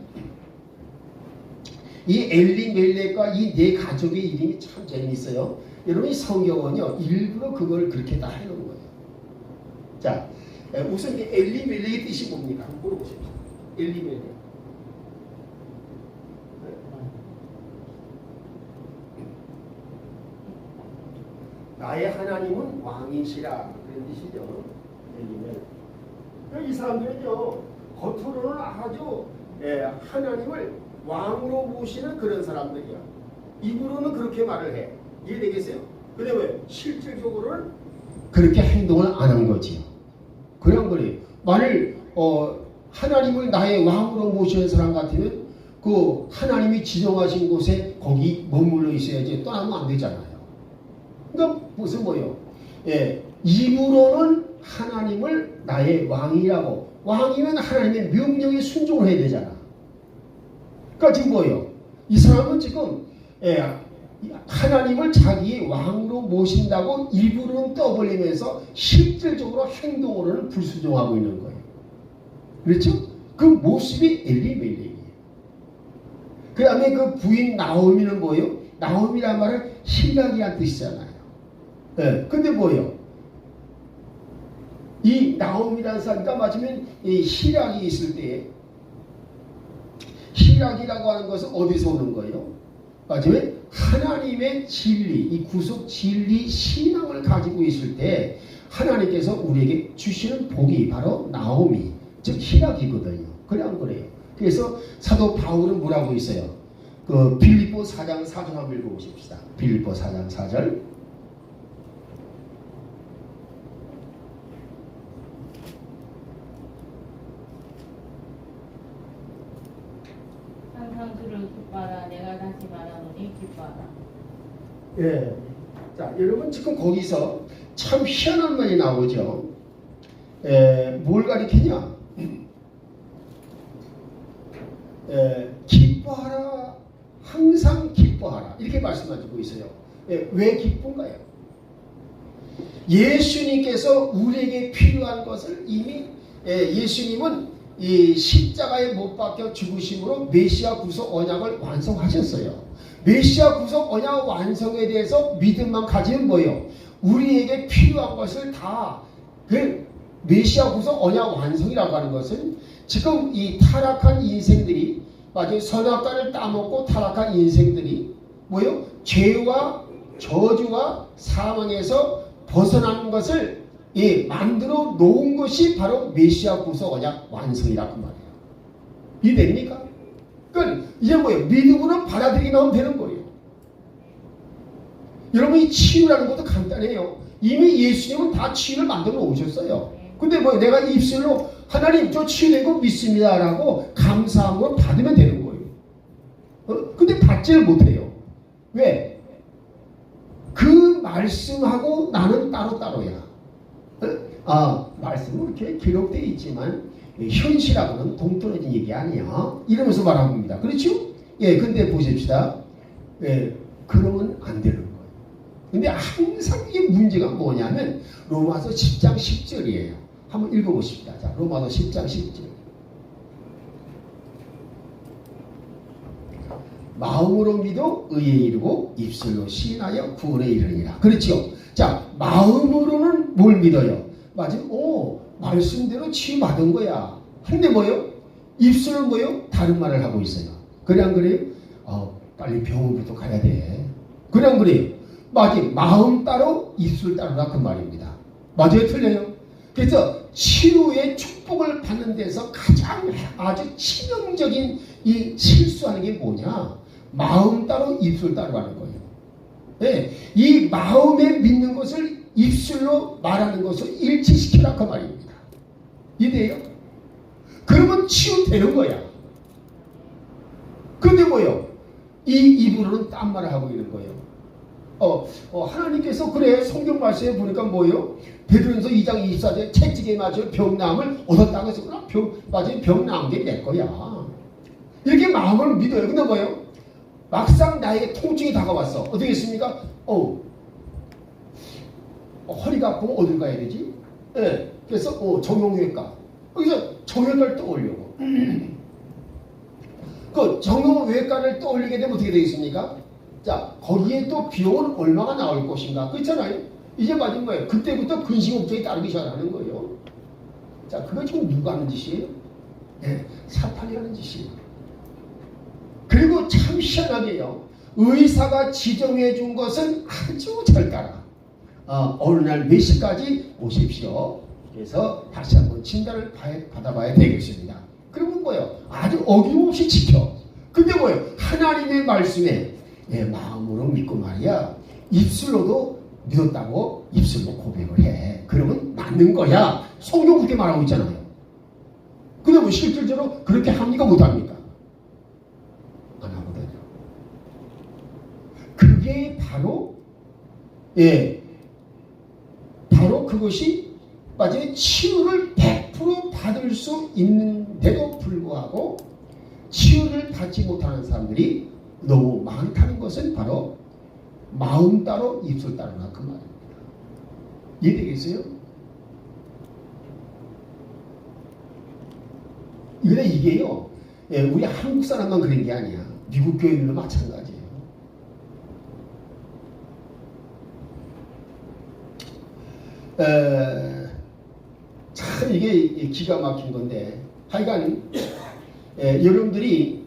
이 엘리멜렉과 이 네 가족의 이름이 참 재미있어요. 여러분 이 성경은요 일부러 그걸 그렇게 다 해놓은 거예요. 자, 우선 이 엘리멜렉의 뜻이 뭡니까? 한번 물어보십시오. 엘리멜렉. 나의 하나님은 왕이시라 그런 뜻이죠. 엘리멜렉. 이 사람들은요 겉으로는 아주 하나님을 왕으로 모시는 그런 사람들이야. 입으로는 그렇게 말을 해. 이해되겠어요? 근데 왜? 실질적으로는 그렇게 행동을 안 한 거지요. 그냥 그래요. 만일 하나님을 나의 왕으로 모시는 사람 같으면 그 하나님이 지정하신 곳에 거기 머물러 있어야지 떠나면 안 되잖아요. 그러니까 무슨 뭐예요? 입으로는 하나님을 나의 왕이라고, 왕이면 하나님의 명령에 순종을 해야 되잖아. 그러니까 지금 뭐예요? 이 사람은 지금 하나님을 자기의 왕으로 모신다고 입으로는 떠벌리면서 실질적으로 행동으로는 불순종하고 있는 거예요. 그렇죠? 그 모습이 엘리멜렉이에요. 그 다음에 그 부인 나오미는 뭐예요? 나오미란 말은 희락이란 뜻이잖아요. 근데 뭐예요? 이 나오미라는 사람과 맞으면 이 희락이 있을 때, 희락이라고 하는 것은 어디서 오는 거예요? 맞으면 하나님의 진리, 이 구속 진리 신앙을 가지고 있을 때 하나님께서 우리에게 주시는 복이 바로 나오미, 즉 희락이거든요. 그래 안 그래요? 그래서 사도 바울은 뭐라고 있어요? 그 빌립보 4장 4절 한번 읽어보십시다. 빌립보 4장 4절. 항상 주를 기뻐하라. 내가 다시 말하노니 기뻐하라. 예. 자, 여러분 지금 거기서 참 희한한 말이 나오죠. 뭘 가리키냐? 기뻐하라. 항상 기뻐하라. 이렇게 말씀하시고 있어요. 왜 기쁜가요? 예수님께서 우리에게 필요한 것을 이미 예수님은 이 십자가에 못 박혀 죽으심으로 메시아 구속 언약을 완성하셨어요. 메시아 구속 언약 완성에 대해서 믿음만 가지면 뭐예요? 우리에게 필요한 것을 다 그 메시아 구속 언약 완성이라고 하는 것은 지금 이 타락한 인생들이 맞아요. 선악과를 따먹고 타락한 인생들이 뭐예요? 죄와 저주와 사망에서 벗어나는 것을 만들어 놓은 것이 바로 메시아 구속 언약 완성이라고 말이에요. 이해됩니까? 그러니까 이제 뭐예요? 믿음으로 받아들이기만 하면 되는 거예요. 여러분 이 치유라는 것도 간단해요. 이미 예수님은 다 치유를 만들어 놓으셨어요. 근데 뭐 내가 입술로 하나님 저 치유된 거 믿습니다라고 감사함으로 받으면 되는 거예요. 근데 받지를 못해요. 왜? 그 말씀하고 나는 따로따로야. 말씀은 이렇게 기록되어 있지만 현실하고는 동떨어진 얘기 아니야. 이러면서 말하는 겁니다. 그렇죠? 근데 보십시다. 그러면 안 되는 거예요. 근데 항상 이게 문제가 뭐냐면 로마서 10장 10절이에요. 한번 읽어보십시다. 자, 로마서 10장 10절. 마음으로 믿어 의에 이르고 입술로 시인하여 구원에 이르니라. 그렇죠? 자, 마음으로는 뭘 믿어요? 맞아요. 말씀대로 치유받은 거야. 근데 뭐요? 입술은 뭐요? 다른 말을 하고 있어요. 그래 안 그래요? 빨리 병원부터 가야 돼. 그래 안 그래요? 맞아요. 마음 따로 입술 따로라 그 말입니다. 맞아요? 틀려요? 그래서 치유의 축복을 받는 데서 가장 아주 치명적인 이 실수하는 게 뭐냐? 마음 따로 입술 따로 하는 거예요. 이 마음에 믿는 것을 입술로 말하는 것을 일치시키라 그 말입니다. 이해돼요? 그러면 치유되는 거야. 근데 뭐요? 이 입으로는 딴 말을 하고 있는 거예요. 하나님께서 그래 성경 말씀에 보니까 뭐예요? 베드로전서 2장 24절 채찍에 맞아 병나음을 얻었다고 해서 맞아 병 나은 게 내 거야. 이렇게 마음을 믿어요. 근데 뭐예요? 막상 나에게 통증이 다가왔어. 어떻게 했습니까? 허리가 아프면 어딜 가야 되지? 예. 그래서 정형외과. 여기서 정형외과를 떠올려고. 그 정형외과를 떠올리게 되면 어떻게 되겠습니까? 자, 거기에 또 비용은 얼마가 나올 것인가? 그렇잖아요. 이제 맞은 거예요. 그때부터 근심걱정이 따르기 시작하는 거예요. 자, 그거 지금 누가 하는 짓이에요? 네, 사탄이 하는 짓이에요. 그리고 참 희한하게요. 의사가 지정해 준 것은 아주 잘 따라. 어느 날 몇 시까지 오십시오. 그래서 다시 한번 진단을 받아봐야 되겠습니다. 그러면 뭐예요? 아주 어김없이 지켜. 근데 뭐예요? 하나님의 말씀에 마음으로 믿고 말이야. 입술로도 믿었다고 입술로 고백을 해. 그러면 맞는 거야. 성경 그렇게 말하고 있잖아요. 근데 뭐 실질적으로 그렇게 합니까? 못합니까? 안 하거든요. 그게 바로 바로 그것이 맞아요. 치유를 100% 받을 수 있는데도 불구하고 치유를 받지 못하는 사람들이 너무 많다는 것은 바로 마음 따로 입술 따로나 그 말입니다. 이해되겠어요? 근데 이게요, 우리 한국 사람만 그런 게 아니야. 미국 교인들도 마찬가지예요. 참 이게 기가 막힌 건데, 하여간 여러분들이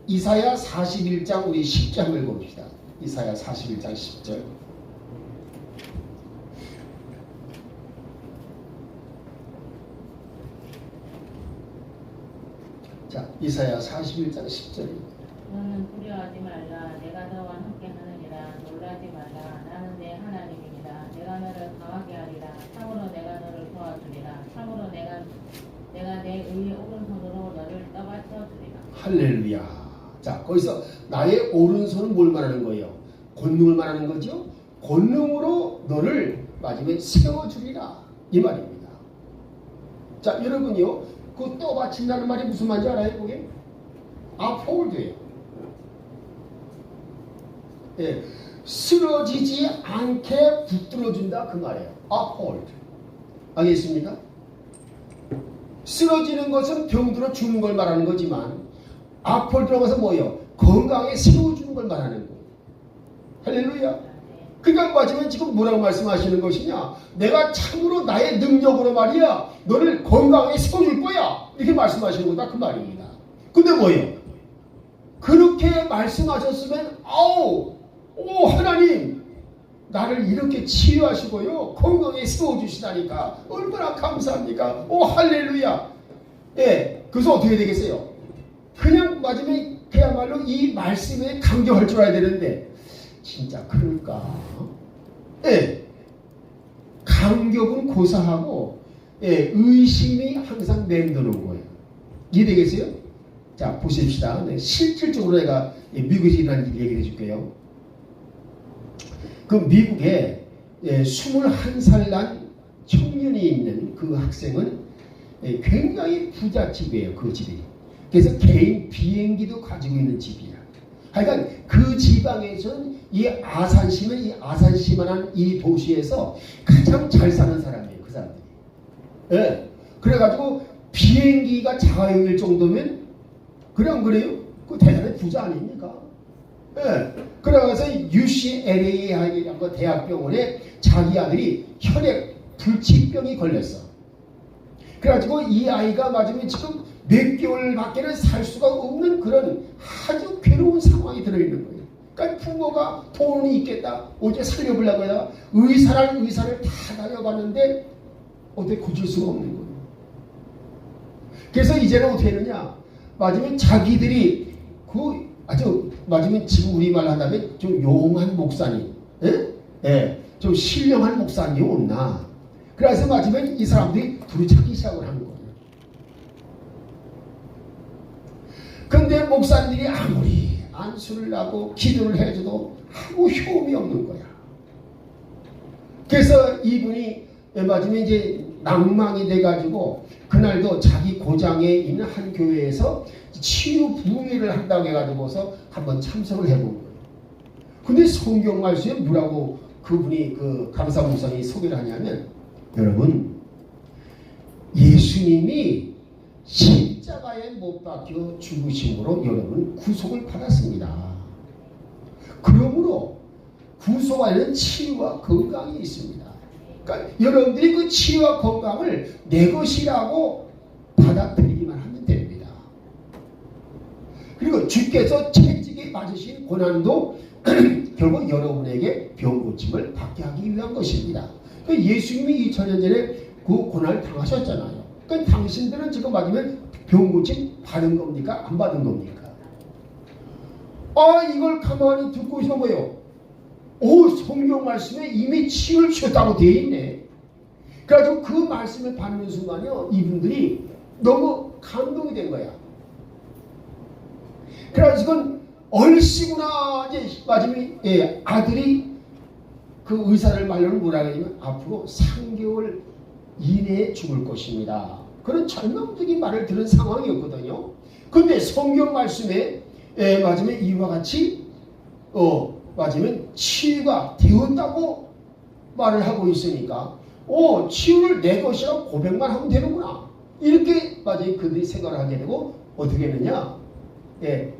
이사야 41장 우리 10장을 봅시다. 이사야 41장 10절. 자, 이사야 41장 10절입니다. 너는 두려워하지 말라. 내가 너와 함께 하느니라. 놀라지 말라. 나는 내 하나님이니라. 내가 너를 강하게 하리라. 참으로 내가 너를 도와주리라. 참으로 내가 내 의의 오른손으로 너를 떠받쳐 주리라. 할렐루야. 자, 거기서 나의 오른손은 뭘 말하는 거예요? 권능을 말하는 거죠? 권능으로 너를 마지막에 세워주리라. 이 말입니다. 자, 여러분요, 그 떠받친다는 말이 무슨 말인지 알아요? 그게? uphold예요. 쓰러지지 않게 붙들어준다 그 말이에요. uphold. 알겠습니까? 쓰러지는 것은 병들어 죽는 걸 말하는 거지만 uphold 들어가서 뭐예요? 건강에 세워주는 걸 말하는 거예요. 할렐루야. 그러니까 마지막에 지금 뭐라고 말씀하시는 것이냐? 내가 참으로 나의 능력으로 말이야 너를 건강에 세워줄 거야 이렇게 말씀하시는 거다 그 말입니다. 근데 뭐예요? 그렇게 말씀하셨으면 오 하나님 나를 이렇게 치유하시고요 건강에 세워주시다니까 얼마나 감사합니까? 오 할렐루야. 그래서 어떻게 되겠어요? 그냥 마지막에 그야말로 이 말씀에 감격할 줄 알아야 되는데 진짜 그럴까? 감격은 고사하고 의심이 항상 맴도는 거예요. 이해되겠어요? 자 보십시다. 실질적으로 내가 미국에서 일어난 일 얘기를 해줄게요. 그 미국에 21살 난 청년이 있는 그 학생은 굉장히 부잣집이에요. 그 집이. 그래서 개인 비행기도 가지고 있는 집이야. 하여간 그 지방에서는 이 아산시만한 이 도시에서 가장 잘 사는 사람이에요. 그 사람들이. 그래가지고 비행기가 자가용일 정도면 그냥 그래요? 그 대단한 부자 아닙니까? 그래서 UCLA 대학병원에 자기 아들이 혈액 불치병이 걸렸어. 그래가지고 이 아이가 맞으면 지금 몇 개월밖에는 살 수가 없는 그런 아주 괴로운 상황이 들어있는 거예요. 그러니까 부모가 돈이 있겠다. 어제 살려보려고 해서 의사를 다 다녀봤는데 어떻게 고칠 수가 없는 거예요. 그래서 이제는 어떻게 했느냐. 맞으면 자기들이 맞으면 지금 우리말 한다면 좀 용한 목사님, 좀 신령한 목사님이 없나. 그래서 맞으면 이 사람들이 둘이 찾기 시작을 하는 거예요. 근데 목사님들이 안수를 하고 기도를 해줘도 아무 효험이 없는 거야. 그래서 이분이 마지막에 이제 낭망이 돼가지고 그날도 자기 고장에 있는 한 교회에서 치유 부흥회를 한다고 해가지고서 한번 참석을 해본 거예요. 근데 성경 말씀에 뭐라고 그분이 그 감사 목사님이 소개를 하냐면, 여러분, 예수님이 십자가에 못 박혀 죽으심으로 여러분 구속을 받았습니다. 그러므로 구속 안에는 치유와 건강이 있습니다. 그러니까 여러분들이 그 치유와 건강을 내 것이라고 받아들이기만 하면 됩니다. 그리고 주께서 채찍에 맞으신 고난도 결국 여러분에게 병 고침을 받게 하기 위한 것입니다. 그러니까 예수님이 2000년 전에 그 고난을 당하셨잖아요. 그러니까 당신들은 지금 맞으면 병 고침 받은 겁니까? 안 받은 겁니까? 이걸 가만히 듣고 있어 뭐예요? 성경 말씀에 이미 치유를 주셨다고 되어 있네. 그래가지고 그 말씀을 받는 순간요, 이분들이 너무 감동이 된 거야. 그래서 이건 얼씨구나. 이제 마지막에 아들이 그 의사를 말로는 뭐라 그러냐면 앞으로 3개월 이내에 죽을 것입니다. 그런 절망적인 말을 들은 상황이었거든요. 근데 성경 말씀에 마지막에 이와 같이 맞으면 치유가 되었다고 말을 하고 있으니까 치유를 내 것이라고 고백만 하면 되는구나. 이렇게 맞아요. 그들이 생각을 하게 되고 어떻게 했느냐.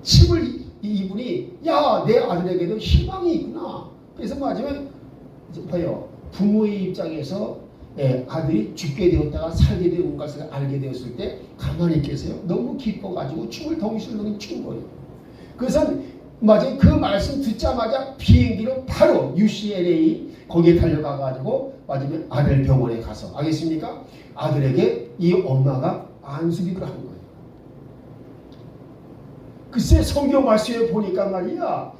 침을 이분이 내 아들에게도 희망이 있구나. 그래서 맞으면 봐요. 부모의 입장에서 아들이 죽게 되었다가 살게 되는 것을 알게 되었을 때 가만히 계세요. 너무 기뻐가지고 춤을 덩실덩실 춘 거예요. 그래서 맞아요. 그 말씀 듣자마자 비행기로 바로 UCLA 거기에 달려가가지고 맞으면 아들 병원에 가서 알겠습니까? 아들에게 이 엄마가 안수기를 한 거예요. 글쎄 성경 말씀에 보니까 말이야,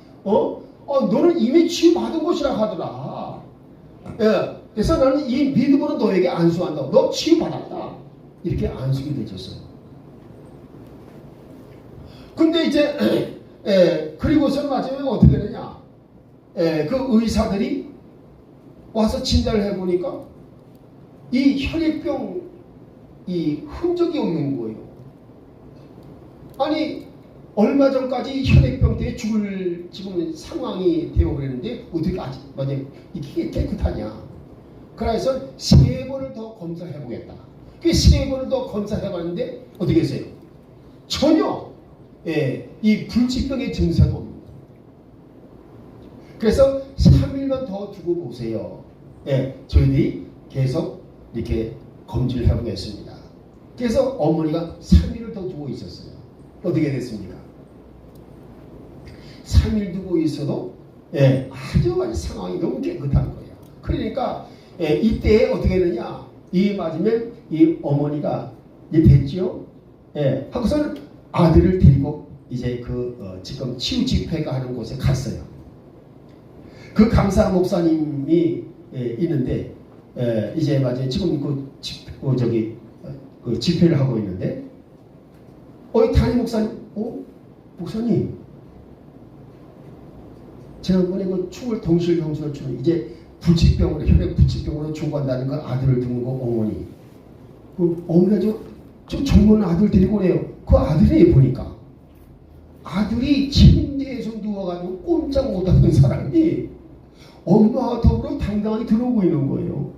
너는 이미 치유받은 것이라 하더라. 그래서 나는 이 믿음으로 너에게 안수한다. 너 치유받았다. 이렇게 안수기 되셨어요. 근데 이제 그리고서 마지막에 어떻게 되냐? 그 의사들이 와서 진단을 해보니까 이 혈액병 이 흔적이 없는 거예요. 아니 얼마 전까지 혈액병 때문에 죽을 지금 상황이 되어버렸는데 어떻게 아직 만약 이게 깨끗하냐? 그래서 3번을 더 검사해보겠다. 그 3번을 더 검사해봤는데 어떻게 했어요? 전혀 이 불치병의 증상이 없습니다. 그래서 3일만 더 두고 보세요. 저희들이 계속 이렇게 검진을 해보겠습니다. 그래서 어머니가 3일을 더 두고 있었어요. 어떻게 됐습니까? 3일 두고 있어도 아주 상황이 너무 깨끗한 거예요. 그러니까 이때 어떻게 되냐? 이 맞으면 이 어머니가 이제 됐죠? 하고서는 아들을 데리고 이제 지금 치유 집회가 하는 곳에 갔어요. 그 강사 목사님이 있는데 이제 맞아요. 지금 집회를 하고 있는데 담임 목사님, 목사님, 지난번에 그 춤을 덩실덩실 추는 이제 불치병으로 혈액 불치병으로 죽어간다는 거 아들을 두는 거 어머니. 그 어머니가 저 젊은 아들 데리고 오네요. 그 아들이 보니까 아들이 침대에서 누워가지고 꼼짝 못하는 사람이 엄마와 더불어 당당하게 들어오고 있는 거예요.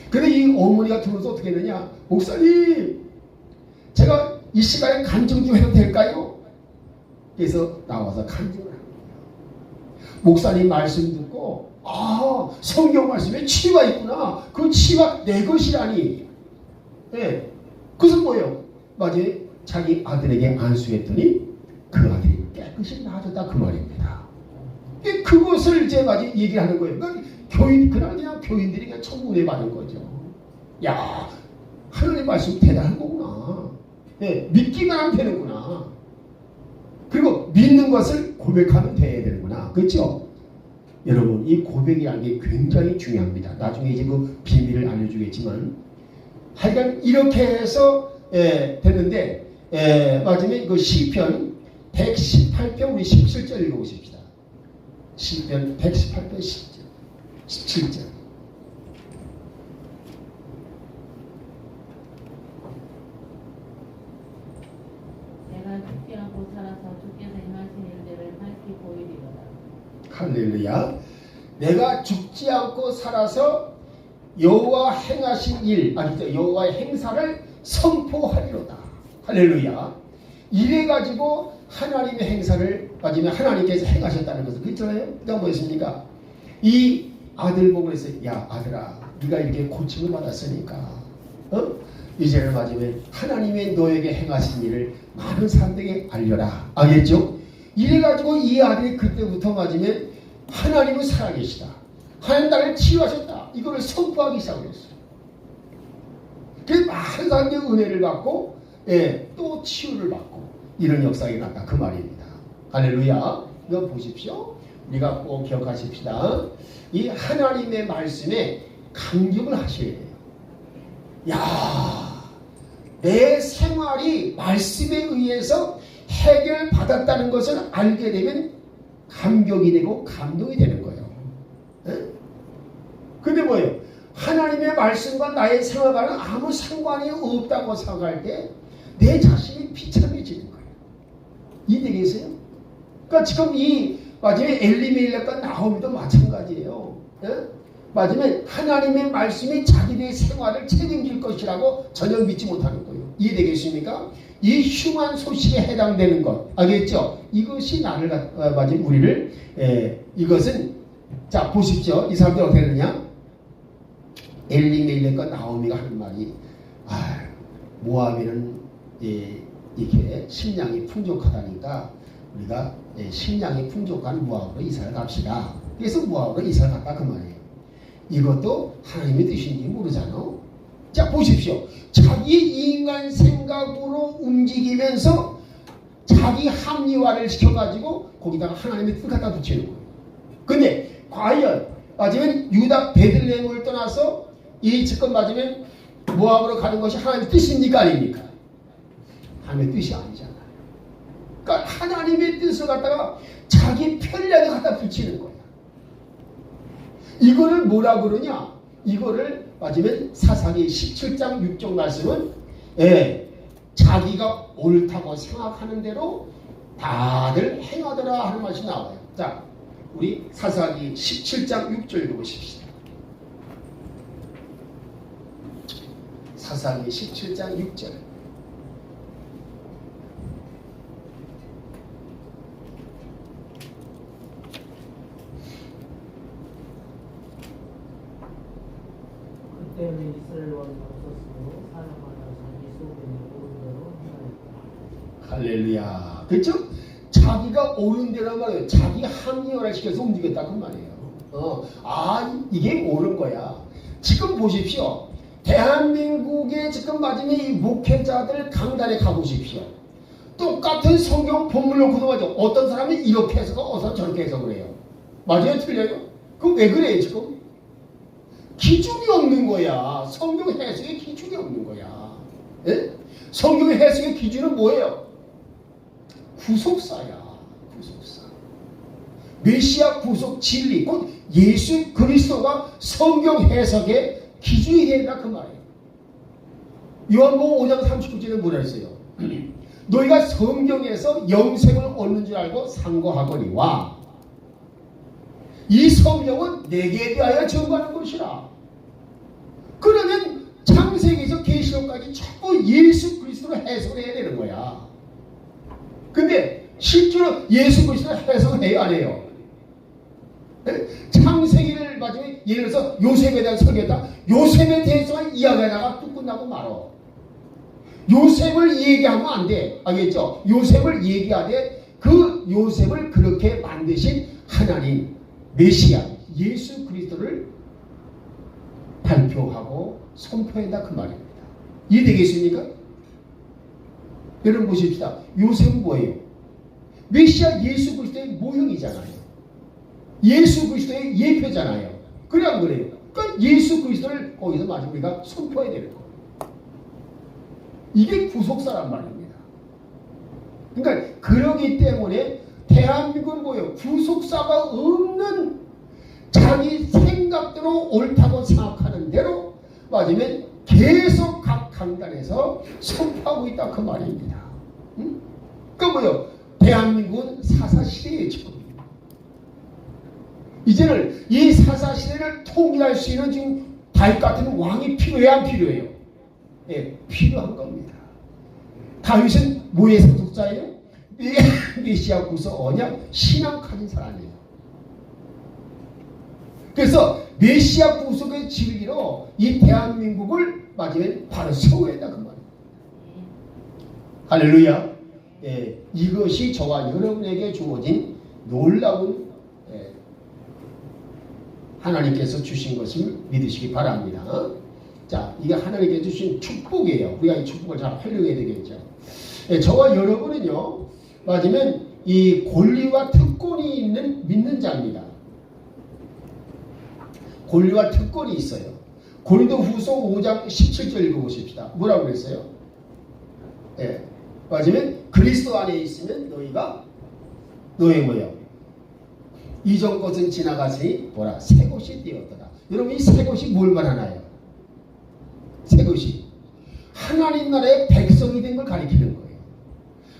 근데 이 어머니가 들어서 어떻게 했느냐? 목사님, 제가 이 시간에 간증 좀 해도 될까요? 그래서 나와서 간증을 합니다. 목사님 말씀 듣고 성경 말씀에 치유가 있구나. 그 치유가 내 것이라니. 그것은 뭐예요? 맞아요. 자기 아들에게 안수했더니 그 아들이 깨끗이 나아졌다 그 말입니다. 그것을 이제 맞아 얘기를 하는 거예요. 그러니까 그날 그냥 교인들이 그냥 천국에 받은 거죠. 야, 하나님의 말씀 대단한 거구나. 믿기만 하면 되는구나. 그리고 믿는 것을 고백하면 돼야 되는구나. 그렇죠? 여러분, 이 고백이라는 게 굉장히 중요합니다. 나중에 이제 그 비밀을 알려주겠지만 하여간 이렇게 해서 됐는데 마지막에 그 시편 118편 우리 17절 읽어보십시다. 시편 118편 10절 17절. 내가 죽지 않고 살아서 주께서 행하신 일들을 밝히 보이리로다. 할렐루야. 내가 죽지 않고 살아서 여호와 행하신 일, 여호와의 행사를 선포하리로다. 할렐루야. 이래 가지고 하나님의 행사를 마지막에 하나님께서 행하셨다는 것을 그렇잖아요. 그러니까 뭐였습니까? 이 아들 보고 그랬어요. 야 아들아, 네가 이렇게 고침을 받았으니까 이제는 마지막에 하나님의 너에게 행하신 일을 많은 사람들에게 알려라. 알겠죠? 이래 가지고 이 아들이 그때부터 마지막에 하나님은 살아계시다, 하나님 나를 치유하셨다, 이거를 선포하기 시작했어요. 그래서 많은 사람들이 은혜를 받고 또 치유를 받고 이런 역사가 일어났다 그 말입니다. 할렐루야. 이거 보십시오. 우리가 꼭 기억하십시다. 이 하나님의 말씀에 감격을 하셔야 돼요. 야, 내 생활이 말씀에 의해서 해결받았다는 것을 알게 되면 감격이 되고 감동이 되는 거예요. 근데 뭐예요? 하나님의 말씀과 나의 생활과는 아무 상관이 없다고 생각할 때 내 자신이 비참해지는 거예요. 이해되겠어요? 그러니까 지금 이 마지막에 엘리멜렉과 나오미도 마찬가지예요. 마지막에 하나님의 말씀이 자기들의 생활을 책임질 것이라고 전혀 믿지 못하는 거예요. 이해되겠습니까? 이 흉한 소식에 해당되는 것, 알겠죠? 이것이 나를 마지막에 우리를 이것은 자 보십시오. 이 사람들 어떻게 되느냐? 엘리멜렉과 나오미가 하는 말이 모압에는 이렇게 식량이 풍족하다니까 우리가 식량이 풍족한 모압으로 이사를 갑시다. 그래서 모압으로 이사를 갔다 그 말이에요. 이것도 하나님의 뜻인지 모르잖아. 자 보십시오. 자기 인간 생각으로 움직이면서 자기 합리화를 시켜가지고 거기다가 하나님의 뜻을 갖다 붙이는 거예요. 근데 과연 맞으면 유다 베들레헴을 떠나서 이 지금 맞으면 모압으로 가는 것이 하나님의 뜻입니까 아닙니까? 하나님의 뜻이 아니잖아요. 그러니까 하나님의 뜻을 갖다가 자기 편리하게 갖다 붙이는 거야. 이거를 뭐라 그러냐? 이거를 맞으면 사사기 17장 6절 말씀은 자기가 옳다고 생각하는 대로 다들 행하더라 하는 말이 나와요. 자, 우리 사사기 17장 6절 읽어보십시다. 사사기 17장 6절. 그때는 이스라엘 왕이 없었으므로 사람마다 자기 속에 옳은 대로 행하였다. 할렐루야. 그렇죠? 자기가 옳은 대로 말이에요. 자기 합리화를 시켜서 움직였다 그 말이에요. 이게 옳은 거야. 지금 보십시오. 대한민국의 지금 마지막에 이 목회자들 강단에 가보십시오. 똑같은 성경 본문 놓고도 맞아. 어떤 사람이 이렇게 해석하고 어떤 사람이 저렇게 해석을 해요. 맞아요? 틀려요? 그럼 왜 그래요 지금? 기준이 없는 거야. 성경 해석의 기준이 없는 거야. 예? 성경 해석의 기준은 뭐예요? 구속사야. 구속사. 메시아 구속 진리, 곧 예수 그리스도가 성경 해석의 기준이 된다 그 말이에요. 요한복음 5장 39절에 뭐라 했어요? 너희가 성경에서 영생을 얻는 줄 알고 상고하거니와 이 성령은 내게 대하여 전가하는 것이라. 그러면 창세기에서 계시록까지 전부 예수 그리스도를 해석해야 되는 거야. 근데 실제로 예수 그리스도를 해석을 해요 안 해요? 창세기를 마지막에 예를 들어서 요셉에 대한 설교다. 요셉에 대해서만 이야기하다가 뚝 끝나고 말어. 요셉을 얘기하면 안 돼. 알겠죠? 요셉을 얘기하되 그 요셉을 그렇게 만드신 하나님 메시아 예수 그리스도를 발표하고 선포한다 그 말입니다. 이해되겠습니까? 여러분 보십시다. 요셉은 뭐예요? 메시아 예수 그리스도의 모형이잖아요. 예수 그리스도의 예표잖아요. 그래 안 그래요? 그러니까 예수 그리스도를 거기서 마지막 우리가 선포해야 되는 거예요. 이게 구속사란 말입니다. 그러니까 그러기 때문에 대한민국은 뭐예요? 구속사가 없는 자기 생각대로 옳다고 생각하는 대로 맞으면 계속 각 강단에서 선포하고 있다 그 말입니다. 응? 그 뭐예요? 대한민국은 사사시대의 지금 이제는 이 사사시대를 통일할 수 있는 지금 다윗 같은 왕이 필요해야 안 필요해요? 예, 필요한 겁니다. 다윗은 뭐의 상속자예요? 메시아 구속 언약 신앙 가진 사람이에요. 그래서 메시아 구속의 진리로 이 대한민국을 마지막에 바로 세워야 한다 그 말이에요. 할렐루야. 예, 이것이 저와 여러분에게 주어진 놀라운 하나님께서 주신 것을 믿으시기 바랍니다. 자, 이게 하나님께서 주신 축복이에요. 우리가 이 축복을 잘 활용해야 되겠죠. 예, 저와 여러분은요, 맞으면 이 권리와 특권이 있는 믿는 자입니다. 권리와 특권이 있어요. 고린도후서 5장 17절 읽어보십시다. 뭐라고 그랬어요? 예, 맞으면 그리스도 안에 있으면 너의 뭐예요? 이전 것은 지나가시니 뭐라 새 것이 되었더라. 여러분 이 새 것이 뭘 말하나요? 새 것이 하나님 나라의 백성이 된 걸 가리키는 거예요.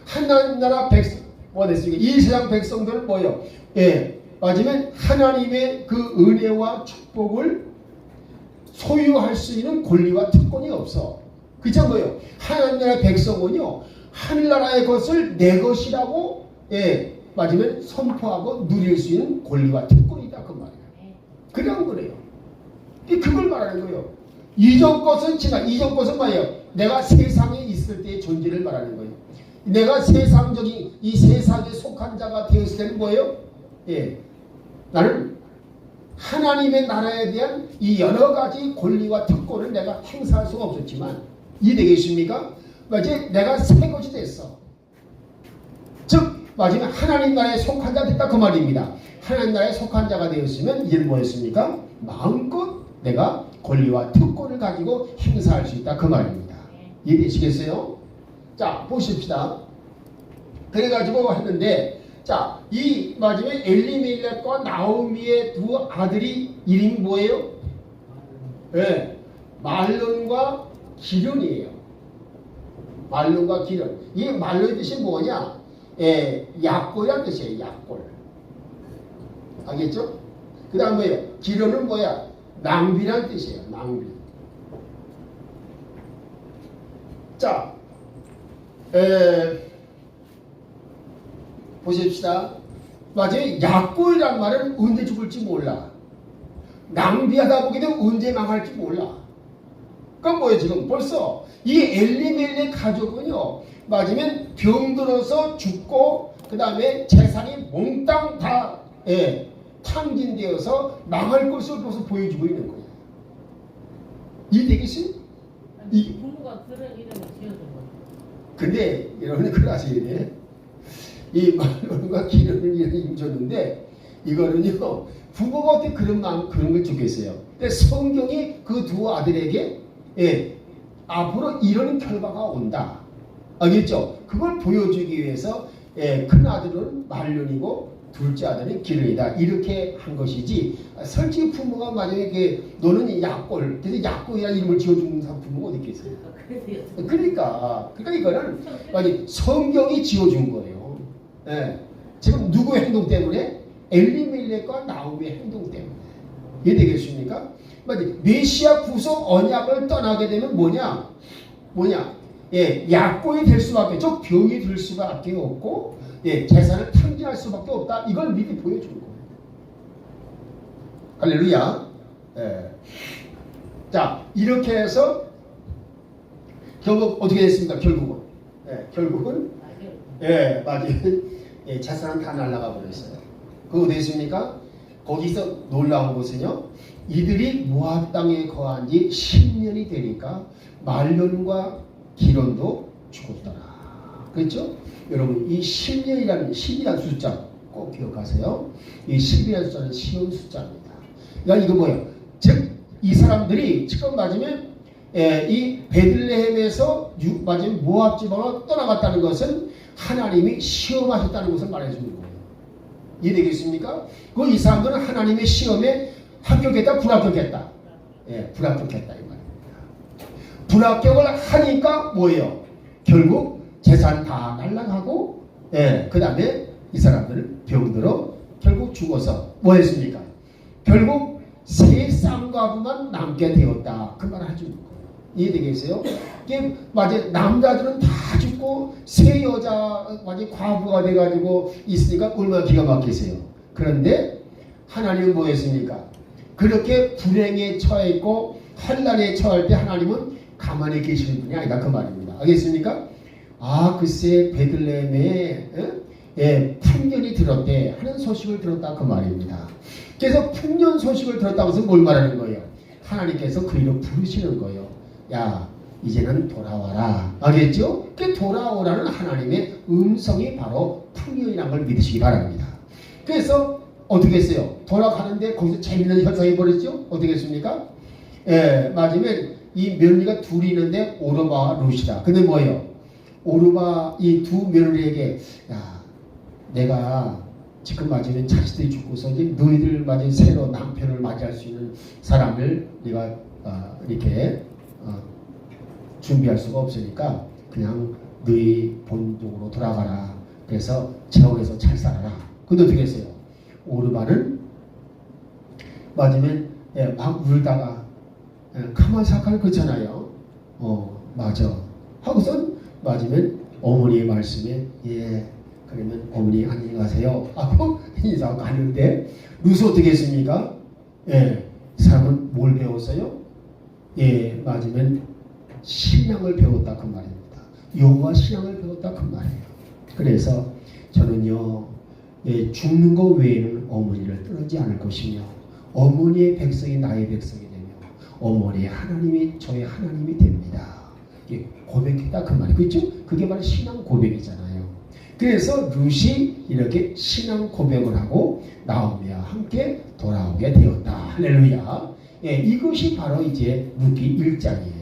하나님 나라 백성 뭐 됐습니까? 이 세상 백성들은 뭐예요? 예, 맞으면 하나님의 그 은혜와 축복을 소유할 수 있는 권리와 특권이 없어. 그죠 뭐예요? 하나님 나라의 백성은요 하늘나라의 것을 내 것이라고 예. 맞으면 선포하고 누릴 수 있는 권리와 특권이 있다 그 말이에요. 그런 거래요. 그걸 말하는 거예요. 이전 것은 이전 것은 뭐예요? 내가 세상에 있을 때의 존재를 말하는 거예요. 내가 세상적인 이 세상에 속한 자가 되었을 때는 뭐예요? 예, 나는 하나님의 나라에 대한 이 여러 가지 권리와 특권을 내가 행사할 수가 없었지만 이해되겠습니까? 이제 내가 새 것이 됐어. 즉 마지막 하나님 나라에 속한 자 됐다 그 말입니다. 하나님 나라에 속한 자가 되었으면 이제는 뭐였습니까? 마음껏 내가 권리와 특권을 가지고 행사할 수 있다 그 말입니다. 이해되시겠어요? 자 보십시다. 그래가지고 했는데 자 이 마지막 엘리멜렉과 나오미의 두 아들이 이름이 뭐예요? 네, 말론과 기련이에요. 말론과 기련. 이 말론의 뜻이 뭐냐? 예, 약골이라는 뜻이에요. 약골. 알겠죠? 그 다음 뭐예요? 기련은 뭐야? 낭비라는 뜻이에요. 낭비. 자, 보십시다. 맞아요. 약골이란 말은 언제 죽을지 몰라. 낭비하다 보게 되면 언제 망할지 몰라. 그건 뭐예요? 지금 벌써 이 엘리멜렉 가족은요. 맞으면 병들어서 죽고 그 다음에 재산이 몽땅 다 탕진되어서 망할 것을 벌써 보여주고 있는 거예요. 이해되겠어요? 부모가 그런 이름을 지어준 거예요. 근데 여러분이 그걸 아셔야 돼. 이 말론과 기련을 이름을 줬는데 이거는요 부모가 어떻게 그런 걸 주겠어요. 근데 성경이 그 두 아들에게 앞으로 이런 결과가 온다. 알겠죠? 그걸 보여주기 위해서 큰 아들은 말론이고 둘째 아들은 기련이다. 이렇게 한 것이지 솔직히 부모가 만약에 너는 약골 그래서 약골이라는 이름을 지어주는 부모가 어디 있겠어요? 그러니까 이거는 아니 성경이 지어준 거예요. 지금 누구의 행동 때문에? 엘리멜렉과 나오미의 행동 때문에. 이해되겠습니까? 메시아 구속 언약을 떠나게 되면 뭐냐? 약골이 될 수밖에 없죠. 병이 될 수밖에 없고 재산을 탕진할 수밖에 없다. 이걸 미리 보여주는 거예요. 할렐루야. 자 이렇게 해서 결국 어떻게 됐습니까? 결국은 맞아요. 재산은 다 날아가 버렸어요. 그거 됐습니까? 거기서 놀라운 것은요. 이들이 모압 땅에 거한 지 10년이 되니까 말론과 기련도 죽었더라. 그렇죠? 여러분 이 10년이라는 10이라는 숫자 꼭 기억하세요. 이 10이라는 숫자는 쉬운 숫자입니다. 그러니까 이거 뭐예요? 즉 이 사람들이 지금 맞으면 이 베들레헴에서 맞으면 모압 지방으로 떠나갔다는 것은 하나님이 시험하셨다는 것을 말해주는 거예요. 이해되겠습니까? 그 이 사람들은 하나님의 시험에 합격했다, 불합격했다. 예, 불합격했다 이 말입니다. 불합격을 하니까 뭐예요? 결국 재산 다 날라가고, 예, 그 다음에 이 사람들은 병들어 결국 죽어서 뭐 했습니까? 결국 세 쌍과부만 남게 되었다. 그 말을 해주는 거예요. 이해되겠어요? 이게 맞아, 남자들은 다 죽고 세 여자 맞아 과부가 돼가지고 있으니까 얼마나 기가 막히세요. 그런데 하나님은 뭐 했습니까? 그렇게 불행에 처해 있고 환난에 처할 때 하나님은 가만히 계시는 분이 아니다 그 말입니다. 알겠습니까? 아 글쎄 베들레헴에 예, 풍년이 들었대 하는 소식을 들었다 그 말입니다. 그래서 풍년 소식을 들었다고 해서 뭘 말하는 거예요? 하나님께서 그 이름 부르시는 거예요. 야 이제는 돌아와라. 알겠죠? 그 돌아오라는 하나님의 음성이 바로 풍년이라는 걸 믿으시기 바랍니다. 그래서 어떻게 했어요? 돌아가는데 거기서 재밌는 현상이 벌어지죠? 어떻게 했습니까? 예, 맞으면 이 며느리가 둘이 있는데 오르바와 룻이다. 근데 뭐예요? 오르바 이 두 며느리에게 야 내가 지금 맞으면 자식들이 죽고서 이제 너희들 맞은 새로 남편을 맞이할 수 있는 사람을 네가 이렇게 준비할 수가 없으니까 그냥 너희 본국으로 돌아가라. 그래서 제옥에서 잘 살아라. 근데 어떻게 했어요? 오르바는 맞으면 예, 막 울다가 가만 생각하면 그렇잖아요. 맞아. 하고선 맞으면 어머니의 말씀에 예 그러면 어머니 안녕히 가세요 하고 인사하고 가는데 룻은 어떻게 했습니까? 예, 이 사람은 뭘 배웠어요? 예, 맞으면 신앙을 배웠다 그 말입니다. 여호와 신앙을 배웠다 그 말이에요. 그래서 저는요 예, 죽는 것 외에는 어머니를 떠나지 않을 것이며 어머니의 백성이 나의 백성이 되며 어머니의 하나님이 저의 하나님이 됩니다. 이게 고백했다 그 말이에요. 그렇죠? 그게 바로 신앙 고백이잖아요. 그래서 룻이 이렇게 신앙 고백을 하고 나오미와 함께 돌아오게 되었다. 할렐루야. 예, 이것이 바로 이제 룻기 1장이에요.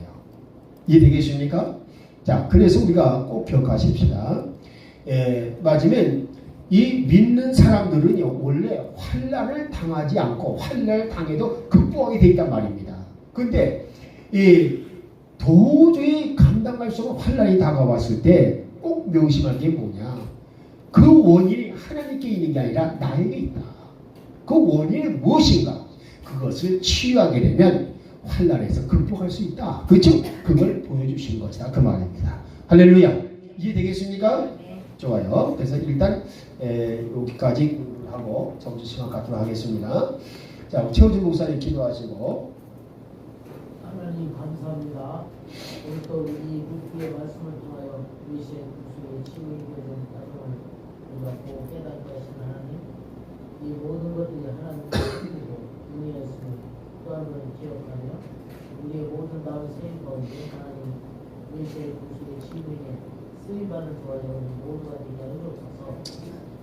이해되겠습니까? 자, 그래서 우리가 꼭 기억하십시다. 예, 맞으면 이 믿는 사람들은요 원래 환난을 당하지 않고 환난을 당해도 극복하게 돼 있단 말입니다. 근데 이 도저히 감당할 수 없는 환난이 다가왔을 때 꼭 명심할 게 뭐냐? 그 원인이 하나님께 있는 게 아니라 나에게 있다. 그 원인이 무엇인가? 그것을 치유하게 되면 환난에서 극복할 수 있다. 그렇죠? 그걸 보여주시는 것이다. 그 말입니다. 할렐루야. 이해되겠습니까? 네. 좋아요. 그래서 일단 여기까지 하고 점심시간 갖도록 하겠습니다. 자, 최호준 목사님 기도하시고. 하나님 감사합니다. 오늘 또 이 룻기의 말씀을 통하여 루시의 구수의 치유인에 대한 가정을 우리가 보고 깨닫게 하신 하나님, 이 모든 것들이 하나님의 뜻이고 은혜였음을 또 한 번 기억하며 우리의 모든 다음 세임 가운데 하나님 루시의 구수의 치유인에 쓰임받는 도와줘 우리 모두가 되게 해주옵소서.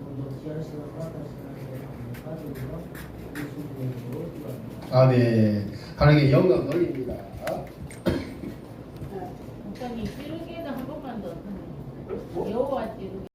오늘 귀한 시간 허락하신 하나님의 가정으로 예수님의 이름으로 기도합니다. 아멘. 하나님께 영광 돌립니다.